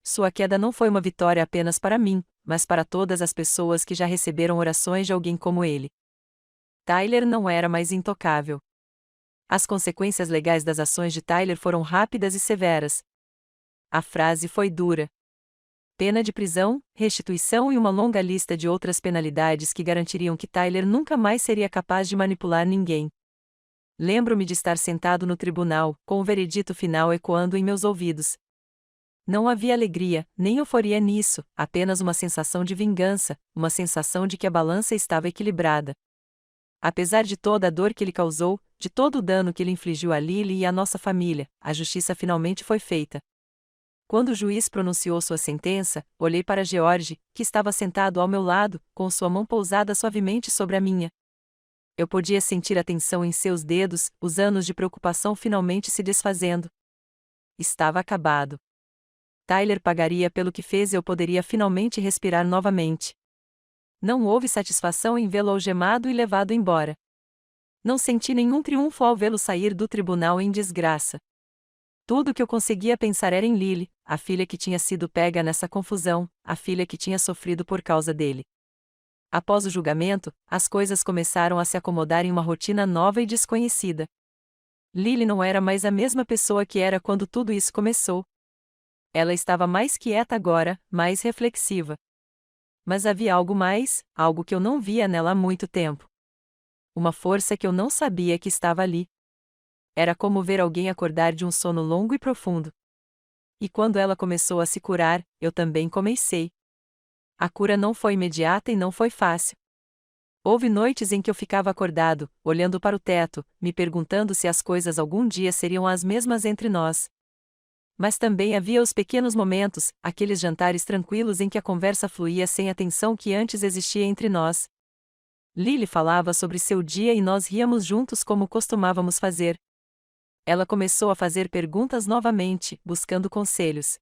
Sua queda não foi uma vitória apenas para mim, mas para todas as pessoas que já receberam orações de alguém como ele. Tyler não era mais intocável. As consequências legais das ações de Tyler foram rápidas e severas. A frase foi dura. Pena de prisão, restituição e uma longa lista de outras penalidades que garantiriam que Tyler nunca mais seria capaz de manipular ninguém. Lembro-me de estar sentado no tribunal, com o veredito final ecoando em meus ouvidos. Não havia alegria, nem euforia nisso, apenas uma sensação de vingança, uma sensação de que a balança estava equilibrada. Apesar de toda a dor que ele causou, de todo o dano que ele infligiu a Lily e à nossa família, a justiça finalmente foi feita. Quando o juiz pronunciou sua sentença, olhei para George, que estava sentado ao meu lado, com sua mão pousada suavemente sobre a minha. Eu podia sentir a tensão em seus dedos, os anos de preocupação finalmente se desfazendo. Estava acabado. Tyler pagaria pelo que fez e eu poderia finalmente respirar novamente. Não houve satisfação em vê-lo algemado e levado embora. Não senti nenhum triunfo ao vê-lo sair do tribunal em desgraça. Tudo o que eu conseguia pensar era em Lily, a filha que tinha sido pega nessa confusão, a filha que tinha sofrido por causa dele. Após o julgamento, as coisas começaram a se acomodar em uma rotina nova e desconhecida. Lily não era mais a mesma pessoa que era quando tudo isso começou. Ela estava mais quieta agora, mais reflexiva. Mas havia algo mais, algo que eu não via nela há muito tempo. Uma força que eu não sabia que estava ali. Era como ver alguém acordar de um sono longo e profundo. E quando ela começou a se curar, eu também comecei. A cura não foi imediata e não foi fácil. Houve noites em que eu ficava acordado, olhando para o teto, me perguntando se as coisas algum dia seriam as mesmas entre nós. Mas também havia os pequenos momentos, aqueles jantares tranquilos em que a conversa fluía sem a tensão que antes existia entre nós. Lily falava sobre seu dia e nós ríamos juntos como costumávamos fazer. Ela começou a fazer perguntas novamente, buscando conselhos.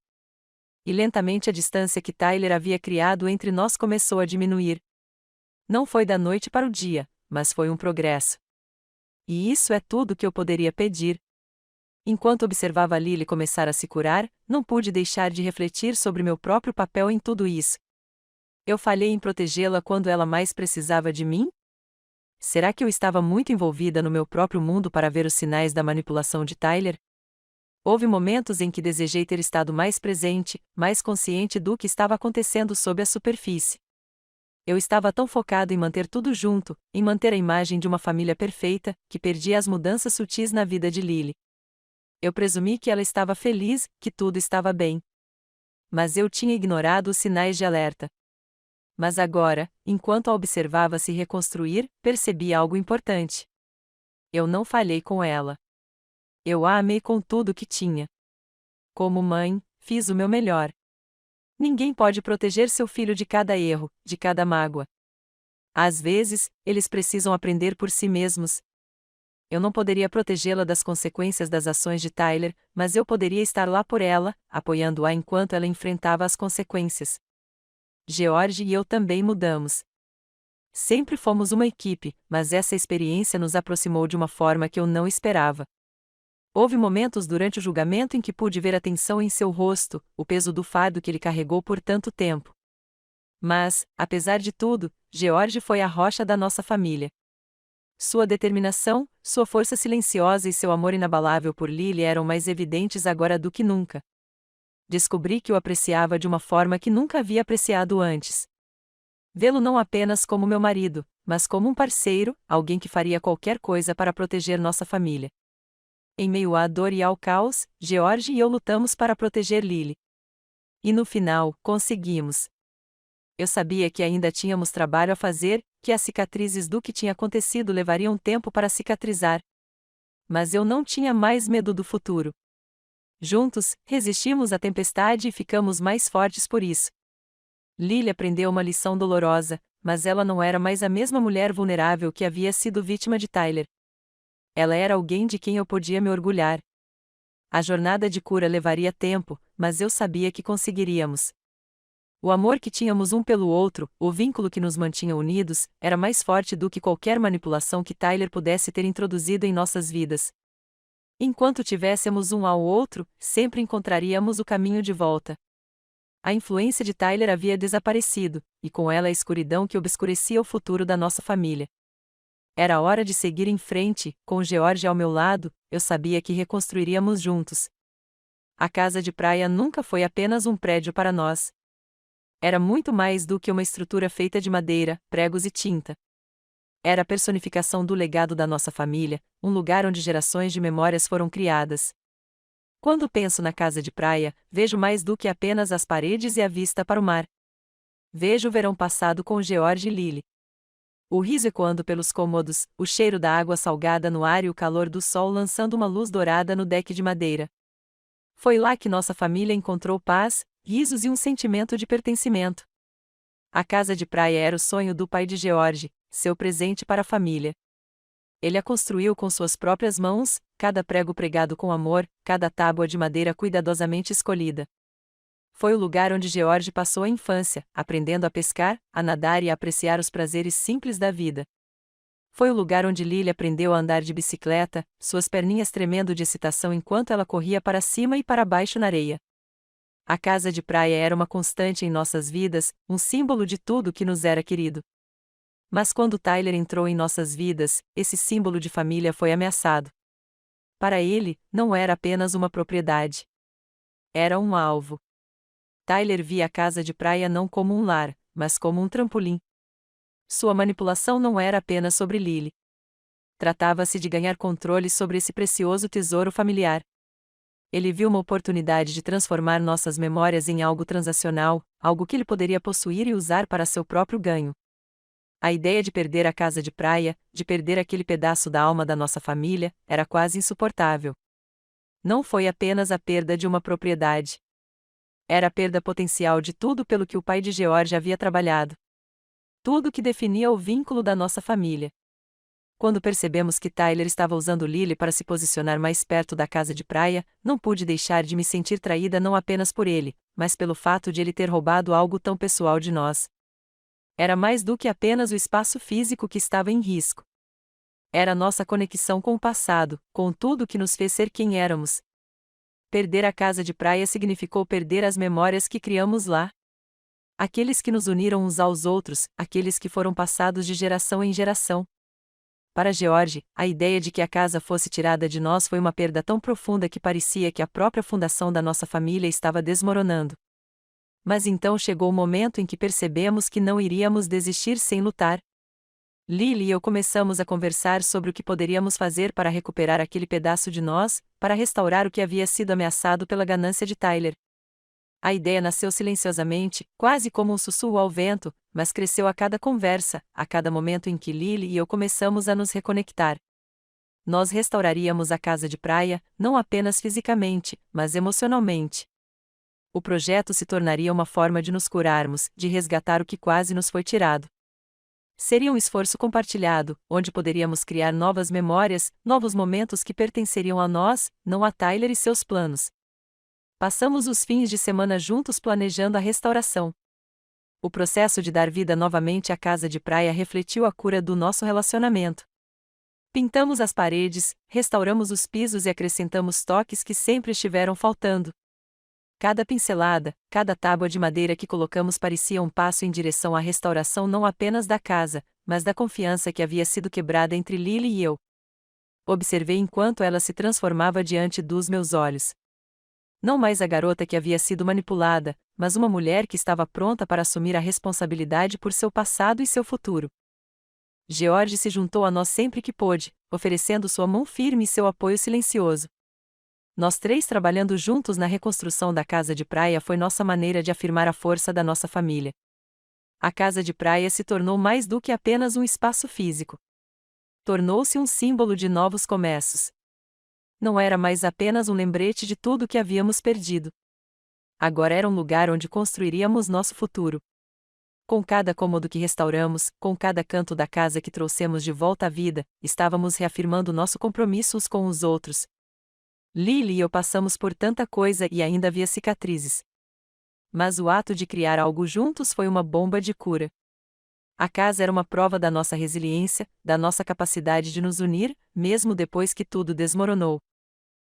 E lentamente a distância que Tyler havia criado entre nós começou a diminuir. Não foi da noite para o dia, mas foi um progresso. E isso é tudo que eu poderia pedir. Enquanto observava Lily começar a se curar, não pude deixar de refletir sobre meu próprio papel em tudo isso. Eu falhei em protegê-la quando ela mais precisava de mim? Será que eu estava muito envolvida no meu próprio mundo para ver os sinais da manipulação de Tyler? Houve momentos em que desejei ter estado mais presente, mais consciente do que estava acontecendo sob a superfície. Eu estava tão focado em manter tudo junto, em manter a imagem de uma família perfeita, que perdi as mudanças sutis na vida de Lily. Eu presumi que ela estava feliz, que tudo estava bem. Mas eu tinha ignorado os sinais de alerta. Mas agora, enquanto a observava se reconstruir, percebi algo importante. Eu não falhei com ela. Eu a amei com tudo que tinha. Como mãe, fiz o meu melhor. Ninguém pode proteger seu filho de cada erro, de cada mágoa. Às vezes, eles precisam aprender por si mesmos. Eu não poderia protegê-la das consequências das ações de Tyler, mas eu poderia estar lá por ela, apoiando-a enquanto ela enfrentava as consequências. George e eu também mudamos. Sempre fomos uma equipe, mas essa experiência nos aproximou de uma forma que eu não esperava. Houve momentos durante o julgamento em que pude ver a tensão em seu rosto, o peso do fardo que ele carregou por tanto tempo. Mas, apesar de tudo, George foi a rocha da nossa família. Sua determinação, sua força silenciosa e seu amor inabalável por Lily eram mais evidentes agora do que nunca. Descobri que o apreciava de uma forma que nunca havia apreciado antes. Vê-lo não apenas como meu marido, mas como um parceiro, alguém que faria qualquer coisa para proteger nossa família. Em meio à dor e ao caos, George e eu lutamos para proteger Lily. E no final, conseguimos. Eu sabia que ainda tínhamos trabalho a fazer, que as cicatrizes do que tinha acontecido levariam tempo para cicatrizar. Mas eu não tinha mais medo do futuro. Juntos, resistimos à tempestade e ficamos mais fortes por isso. Lily aprendeu uma lição dolorosa, mas ela não era mais a mesma mulher vulnerável que havia sido vítima de Tyler. Ela era alguém de quem eu podia me orgulhar. A jornada de cura levaria tempo, mas eu sabia que conseguiríamos. O amor que tínhamos um pelo outro, o vínculo que nos mantinha unidos, era mais forte do que qualquer manipulação que Tyler pudesse ter introduzido em nossas vidas. Enquanto tivéssemos um ao outro, sempre encontraríamos o caminho de volta. A influência de Tyler havia desaparecido, e com ela a escuridão que obscurecia o futuro da nossa família. Era hora de seguir em frente, com George ao meu lado, eu sabia que reconstruiríamos juntos. A casa de praia nunca foi apenas um prédio para nós. Era muito mais do que uma estrutura feita de madeira, pregos e tinta. Era a personificação do legado da nossa família, um lugar onde gerações de memórias foram criadas. Quando penso na casa de praia, vejo mais do que apenas as paredes e a vista para o mar. Vejo o verão passado com George e Lily. O riso ecoando pelos cômodos, o cheiro da água salgada no ar e o calor do sol lançando uma luz dourada no deck de madeira. Foi lá que nossa família encontrou paz, risos e um sentimento de pertencimento. A casa de praia era o sonho do pai de George, seu presente para a família. Ele a construiu com suas próprias mãos, cada prego pregado com amor, cada tábua de madeira cuidadosamente escolhida. Foi o lugar onde George passou a infância, aprendendo a pescar, a nadar e a apreciar os prazeres simples da vida. Foi o lugar onde Lily aprendeu a andar de bicicleta, suas perninhas tremendo de excitação enquanto ela corria para cima e para baixo na areia. A casa de praia era uma constante em nossas vidas, um símbolo de tudo que nos era querido. Mas quando Tyler entrou em nossas vidas, esse símbolo de família foi ameaçado. Para ele, não era apenas uma propriedade. Era um alvo. Tyler via a casa de praia não como um lar, mas como um trampolim. Sua manipulação não era apenas sobre Lily. Tratava-se de ganhar controle sobre esse precioso tesouro familiar. Ele viu uma oportunidade de transformar nossas memórias em algo transacional, algo que ele poderia possuir e usar para seu próprio ganho. A ideia de perder a casa de praia, de perder aquele pedaço da alma da nossa família, era quase insuportável. Não foi apenas a perda de uma propriedade. Era a perda potencial de tudo pelo que o pai de George havia trabalhado. Tudo que definia o vínculo da nossa família. Quando percebemos que Tyler estava usando Lily para se posicionar mais perto da casa de praia, não pude deixar de me sentir traída não apenas por ele, mas pelo fato de ele ter roubado algo tão pessoal de nós. Era mais do que apenas o espaço físico que estava em risco. Era nossa conexão com o passado, com tudo que nos fez ser quem éramos. Perder a casa de praia significou perder as memórias que criamos lá. Aqueles que nos uniram uns aos outros, aqueles que foram passados de geração em geração. Para George, a ideia de que a casa fosse tirada de nós foi uma perda tão profunda que parecia que a própria fundação da nossa família estava desmoronando. Mas então chegou o momento em que percebemos que não iríamos desistir sem lutar. Lily e eu começamos a conversar sobre o que poderíamos fazer para recuperar aquele pedaço de nós, para restaurar o que havia sido ameaçado pela ganância de Tyler. A ideia nasceu silenciosamente, quase como um sussurro ao vento, mas cresceu a cada conversa, a cada momento em que Lily e eu começamos a nos reconectar. Nós restauraríamos a casa de praia, não apenas fisicamente, mas emocionalmente. O projeto se tornaria uma forma de nos curarmos, de resgatar o que quase nos foi tirado. Seria um esforço compartilhado, onde poderíamos criar novas memórias, novos momentos que pertenceriam a nós, não a Tyler e seus planos. Passamos os fins de semana juntos planejando a restauração. O processo de dar vida novamente à casa de praia refletiu a cura do nosso relacionamento. Pintamos as paredes, restauramos os pisos e acrescentamos toques que sempre estiveram faltando. Cada pincelada, cada tábua de madeira que colocamos parecia um passo em direção à restauração não apenas da casa, mas da confiança que havia sido quebrada entre Lily e eu. Observei enquanto ela se transformava diante dos meus olhos. Não mais a garota que havia sido manipulada, mas uma mulher que estava pronta para assumir a responsabilidade por seu passado e seu futuro. George se juntou a nós sempre que pôde, oferecendo sua mão firme e seu apoio silencioso. Nós três trabalhando juntos na reconstrução da casa de praia foi nossa maneira de afirmar a força da nossa família. A casa de praia se tornou mais do que apenas um espaço físico. Tornou-se um símbolo de novos começos. Não era mais apenas um lembrete de tudo que havíamos perdido. Agora era um lugar onde construiríamos nosso futuro. Com cada cômodo que restauramos, com cada canto da casa que trouxemos de volta à vida, estávamos reafirmando nosso compromisso uns com os outros. Lily e eu passamos por tanta coisa e ainda havia cicatrizes. Mas o ato de criar algo juntos foi uma bomba de cura. A casa era uma prova da nossa resiliência, da nossa capacidade de nos unir, mesmo depois que tudo desmoronou.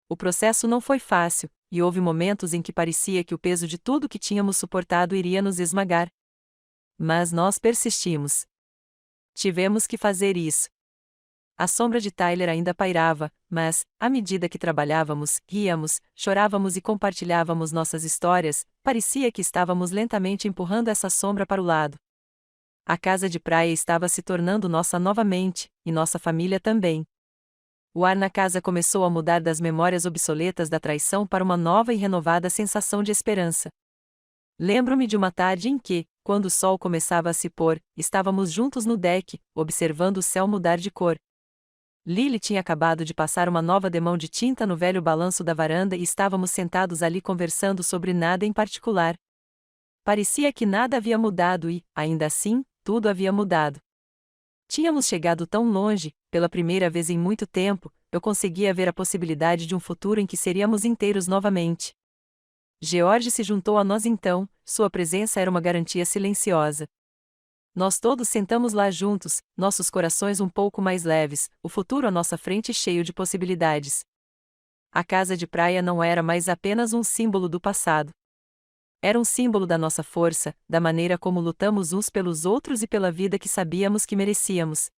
O processo não foi fácil, e houve momentos em que parecia que o peso de tudo que tínhamos suportado iria nos esmagar. Mas nós persistimos. Tivemos que fazer isso. A sombra de Tyler ainda pairava, mas, à medida que trabalhávamos, ríamos, chorávamos e compartilhávamos nossas histórias, parecia que estávamos lentamente empurrando essa sombra para o lado. A casa de praia estava se tornando nossa novamente, e nossa família também. O ar na casa começou a mudar das memórias obsoletas da traição para uma nova e renovada sensação de esperança. Lembro-me de uma tarde em que, quando o sol começava a se pôr, estávamos juntos no deck, observando o céu mudar de cor. Lily tinha acabado de passar uma nova demão de tinta no velho balanço da varanda e estávamos sentados ali conversando sobre nada em particular. Parecia que nada havia mudado e, ainda assim, tudo havia mudado. Tínhamos chegado tão longe, pela primeira vez em muito tempo, eu conseguia ver a possibilidade de um futuro em que seríamos inteiros novamente. George se juntou a nós então, sua presença era uma garantia silenciosa. Nós todos sentamos lá juntos, nossos corações um pouco mais leves, o futuro à nossa frente cheio de possibilidades. A casa de praia não era mais apenas um símbolo do passado. Era um símbolo da nossa força, da maneira como lutamos uns pelos outros e pela vida que sabíamos que merecíamos.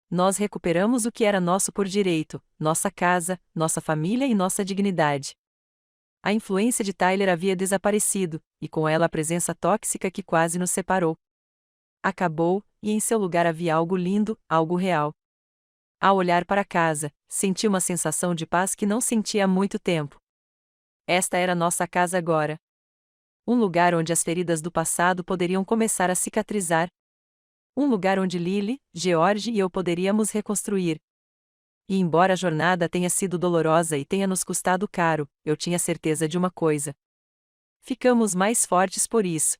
Nós recuperamos o que era nosso por direito, nossa casa, nossa família e nossa dignidade. A influência de Tyler havia desaparecido, e com ela a presença tóxica que quase nos separou. Acabou, e em seu lugar havia algo lindo, algo real. Ao olhar para casa, senti uma sensação de paz que não sentia há muito tempo. Esta era nossa casa agora. Um lugar onde as feridas do passado poderiam começar a cicatrizar. Um lugar onde Lily, George e eu poderíamos reconstruir. E embora a jornada tenha sido dolorosa e tenha nos custado caro, eu tinha certeza de uma coisa. Ficamos mais fortes por isso.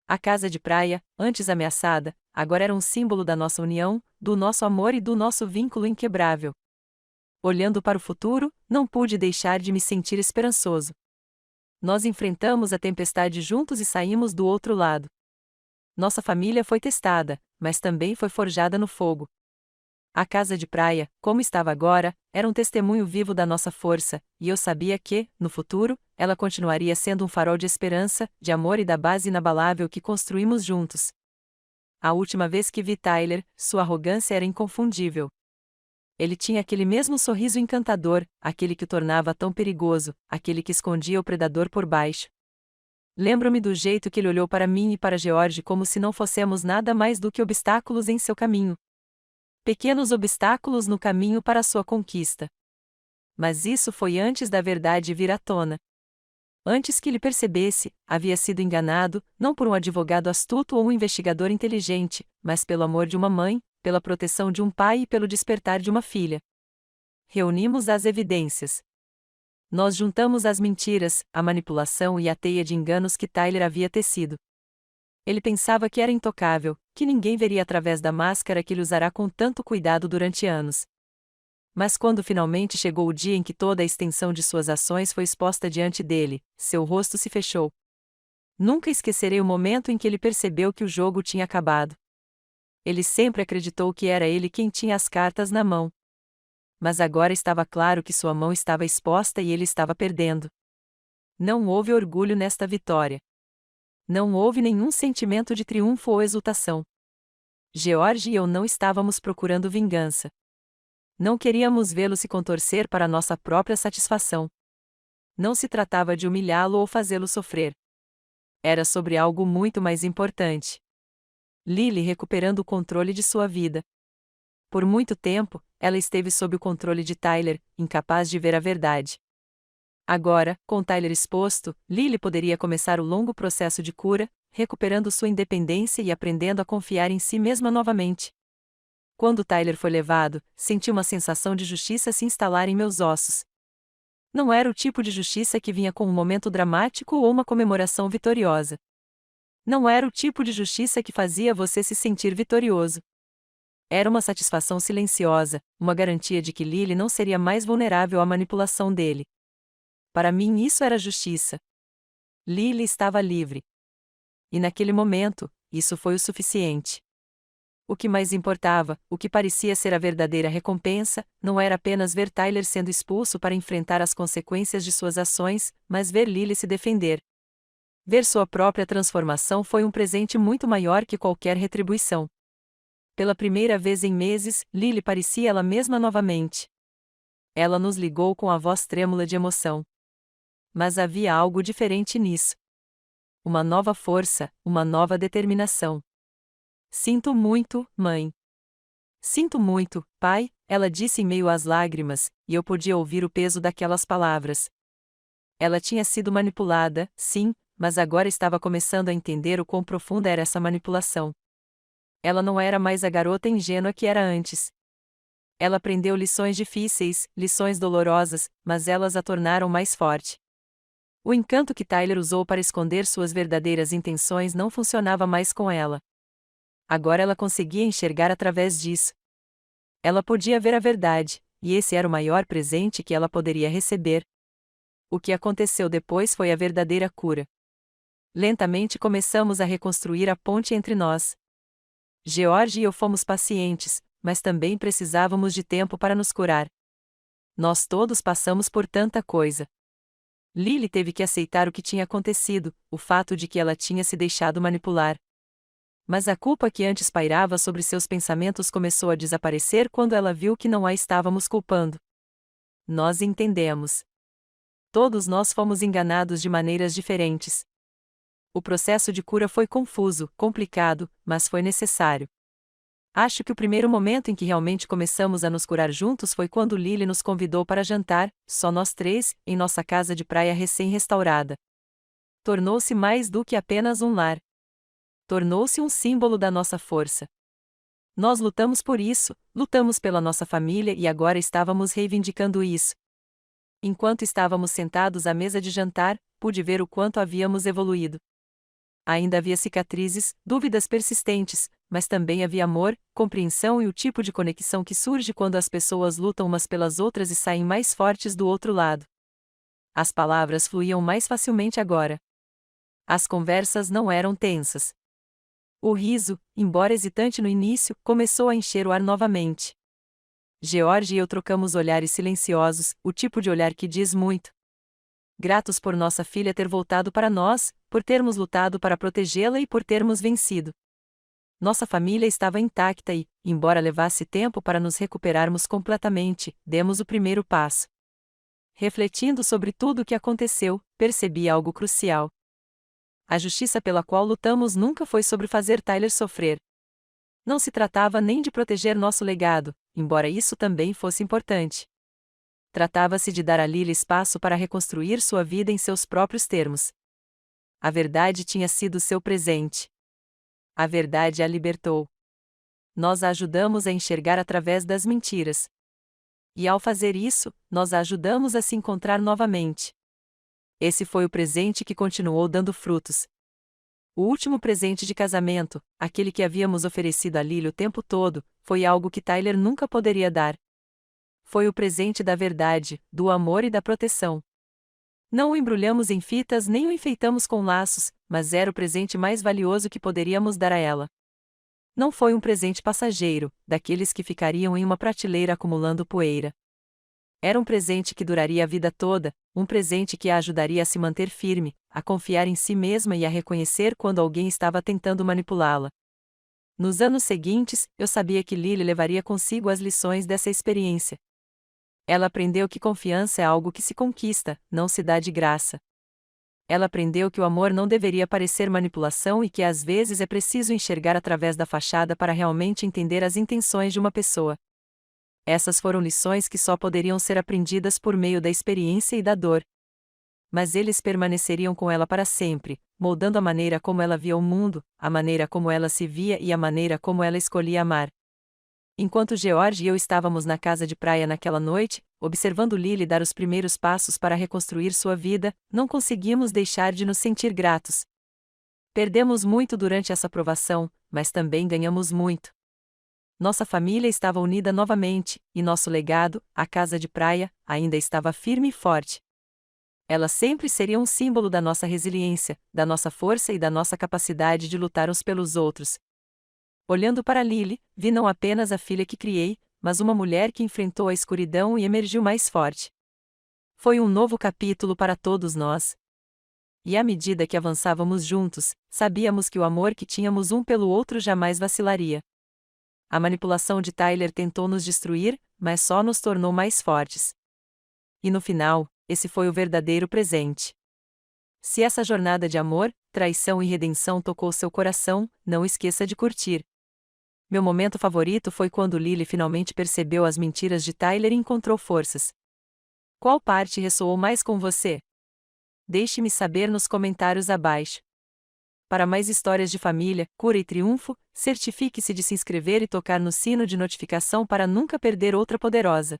A casa de praia, antes ameaçada, agora era um símbolo da nossa união, do nosso amor e do nosso vínculo inquebrável. Olhando para o futuro, não pude deixar de me sentir esperançoso. Nós enfrentamos a tempestade juntos e saímos do outro lado. Nossa família foi testada, mas também foi forjada no fogo. A casa de praia, como estava agora, era um testemunho vivo da nossa força, e eu sabia que, no futuro, ela continuaria sendo um farol de esperança, de amor e da base inabalável que construímos juntos. A última vez que vi Tyler, sua arrogância era inconfundível. Ele tinha aquele mesmo sorriso encantador, aquele que o tornava tão perigoso, aquele que escondia o predador por baixo. Lembro-me do jeito que ele olhou para mim e para George como se não fôssemos nada mais do que obstáculos em seu caminho. Pequenos obstáculos no caminho para sua conquista. Mas isso foi antes da verdade vir à tona. Antes que ele percebesse, havia sido enganado, não por um advogado astuto ou um investigador inteligente, mas pelo amor de uma mãe, pela proteção de um pai e pelo despertar de uma filha. Reunimos as evidências. Nós juntamos as mentiras, a manipulação e a teia de enganos que Tyler havia tecido. Ele pensava que era intocável, que ninguém veria através da máscara que ele usará com tanto cuidado durante anos. Mas quando finalmente chegou o dia em que toda a extensão de suas ações foi exposta diante dele, seu rosto se fechou. Nunca esquecerei o momento em que ele percebeu que o jogo tinha acabado. Ele sempre acreditou que era ele quem tinha as cartas na mão. Mas agora estava claro que sua mão estava exposta e ele estava perdendo. Não houve orgulho nesta vitória. Não houve nenhum sentimento de triunfo ou exultação. George e eu não estávamos procurando vingança. Não queríamos vê-lo se contorcer para nossa própria satisfação. Não se tratava de humilhá-lo ou fazê-lo sofrer. Era sobre algo muito mais importante. Lily recuperando o controle de sua vida. Por muito tempo, ela esteve sob o controle de Tyler, incapaz de ver a verdade. Agora, com Tyler exposto, Lily poderia começar o longo processo de cura, recuperando sua independência e aprendendo a confiar em si mesma novamente. Quando Tyler foi levado, senti uma sensação de justiça se instalar em meus ossos. Não era o tipo de justiça que vinha com um momento dramático ou uma comemoração vitoriosa. Não era o tipo de justiça que fazia você se sentir vitorioso. Era uma satisfação silenciosa, uma garantia de que Lily não seria mais vulnerável à manipulação dele. Para mim isso era justiça. Lily estava livre. E naquele momento, isso foi o suficiente. O que mais importava, o que parecia ser a verdadeira recompensa, não era apenas ver Tyler sendo expulso para enfrentar as consequências de suas ações, mas ver Lily se defender. Ver sua própria transformação foi um presente muito maior que qualquer retribuição. Pela primeira vez em meses, Lily parecia ela mesma novamente. Ela nos ligou com a voz trêmula de emoção. Mas havia algo diferente nisso. Uma nova força, uma nova determinação. Sinto muito, mãe. Sinto muito, pai, ela disse em meio às lágrimas, e eu podia ouvir o peso daquelas palavras. Ela tinha sido manipulada, sim, mas agora estava começando a entender o quão profunda era essa manipulação. Ela não era mais a garota ingênua que era antes. Ela aprendeu lições difíceis, lições dolorosas, mas elas a tornaram mais forte. O encanto que Tyler usou para esconder suas verdadeiras intenções não funcionava mais com ela. Agora ela conseguia enxergar através disso. Ela podia ver a verdade, e esse era o maior presente que ela poderia receber. O que aconteceu depois foi a verdadeira cura. Lentamente começamos a reconstruir a ponte entre nós. George e eu fomos pacientes, mas também precisávamos de tempo para nos curar. Nós todos passamos por tanta coisa. Lily teve que aceitar o que tinha acontecido, o fato de que ela tinha se deixado manipular. Mas a culpa que antes pairava sobre seus pensamentos começou a desaparecer quando ela viu que não a estávamos culpando. Nós entendemos. Todos nós fomos enganados de maneiras diferentes. O processo de cura foi confuso, complicado, mas foi necessário. Acho que o primeiro momento em que realmente começamos a nos curar juntos foi quando Lily nos convidou para jantar, só nós três, em nossa casa de praia recém-restaurada. Tornou-se mais do que apenas um lar. Tornou-se um símbolo da nossa força. Nós lutamos por isso, lutamos pela nossa família e agora estávamos reivindicando isso. Enquanto estávamos sentados à mesa de jantar, pude ver o quanto havíamos evoluído. Ainda havia cicatrizes, dúvidas persistentes, mas também havia amor, compreensão e o tipo de conexão que surge quando as pessoas lutam umas pelas outras e saem mais fortes do outro lado. As palavras fluíam mais facilmente agora. As conversas não eram tensas. O riso, embora hesitante no início, começou a encher o ar novamente. George e eu trocamos olhares silenciosos, o tipo de olhar que diz muito. Gratos por nossa filha ter voltado para nós, por termos lutado para protegê-la e por termos vencido. Nossa família estava intacta e, embora levasse tempo para nos recuperarmos completamente, demos o primeiro passo. Refletindo sobre tudo o que aconteceu, percebi algo crucial. A justiça pela qual lutamos nunca foi sobre fazer Tyler sofrer. Não se tratava nem de proteger nosso legado, embora isso também fosse importante. Tratava-se de dar a Lily espaço para reconstruir sua vida em seus próprios termos. A verdade tinha sido seu presente. A verdade a libertou. Nós a ajudamos a enxergar através das mentiras. E ao fazer isso, nós a ajudamos a se encontrar novamente. Esse foi o presente que continuou dando frutos. O último presente de casamento, aquele que havíamos oferecido a Lily o tempo todo, foi algo que Tyler nunca poderia dar. Foi o presente da verdade, do amor e da proteção. Não o embrulhamos em fitas nem o enfeitamos com laços, mas era o presente mais valioso que poderíamos dar a ela. Não foi um presente passageiro, daqueles que ficariam em uma prateleira acumulando poeira. Era um presente que duraria a vida toda, um presente que a ajudaria a se manter firme, a confiar em si mesma e a reconhecer quando alguém estava tentando manipulá-la. Nos anos seguintes, eu sabia que Lily levaria consigo as lições dessa experiência. Ela aprendeu que confiança é algo que se conquista, não se dá de graça. Ela aprendeu que o amor não deveria parecer manipulação e que às vezes é preciso enxergar através da fachada para realmente entender as intenções de uma pessoa. Essas foram lições que só poderiam ser aprendidas por meio da experiência e da dor. Mas eles permaneceriam com ela para sempre, moldando a maneira como ela via o mundo, a maneira como ela se via e a maneira como ela escolhia amar. Enquanto George e eu estávamos na casa de praia naquela noite, observando Lily dar os primeiros passos para reconstruir sua vida, não conseguimos deixar de nos sentir gratos. Perdemos muito durante essa provação, mas também ganhamos muito. Nossa família estava unida novamente, e nosso legado, a casa de praia, ainda estava firme e forte. Ela sempre seria um símbolo da nossa resiliência, da nossa força e da nossa capacidade de lutar uns pelos outros. Olhando para Lily, vi não apenas a filha que criei, mas uma mulher que enfrentou a escuridão e emergiu mais forte. Foi um novo capítulo para todos nós. E à medida que avançávamos juntos, sabíamos que o amor que tínhamos um pelo outro jamais vacilaria. A manipulação de Tyler tentou nos destruir, mas só nos tornou mais fortes. E no final, esse foi o verdadeiro presente. Se essa jornada de amor, traição e redenção tocou seu coração, não esqueça de curtir. Meu momento favorito foi quando Lily finalmente percebeu as mentiras de Tyler e encontrou forças. Qual parte ressoou mais com você? Deixe-me saber nos comentários abaixo. Para mais histórias de família, cura e triunfo, certifique-se de se inscrever e tocar no sino de notificação para nunca perder outra poderosa.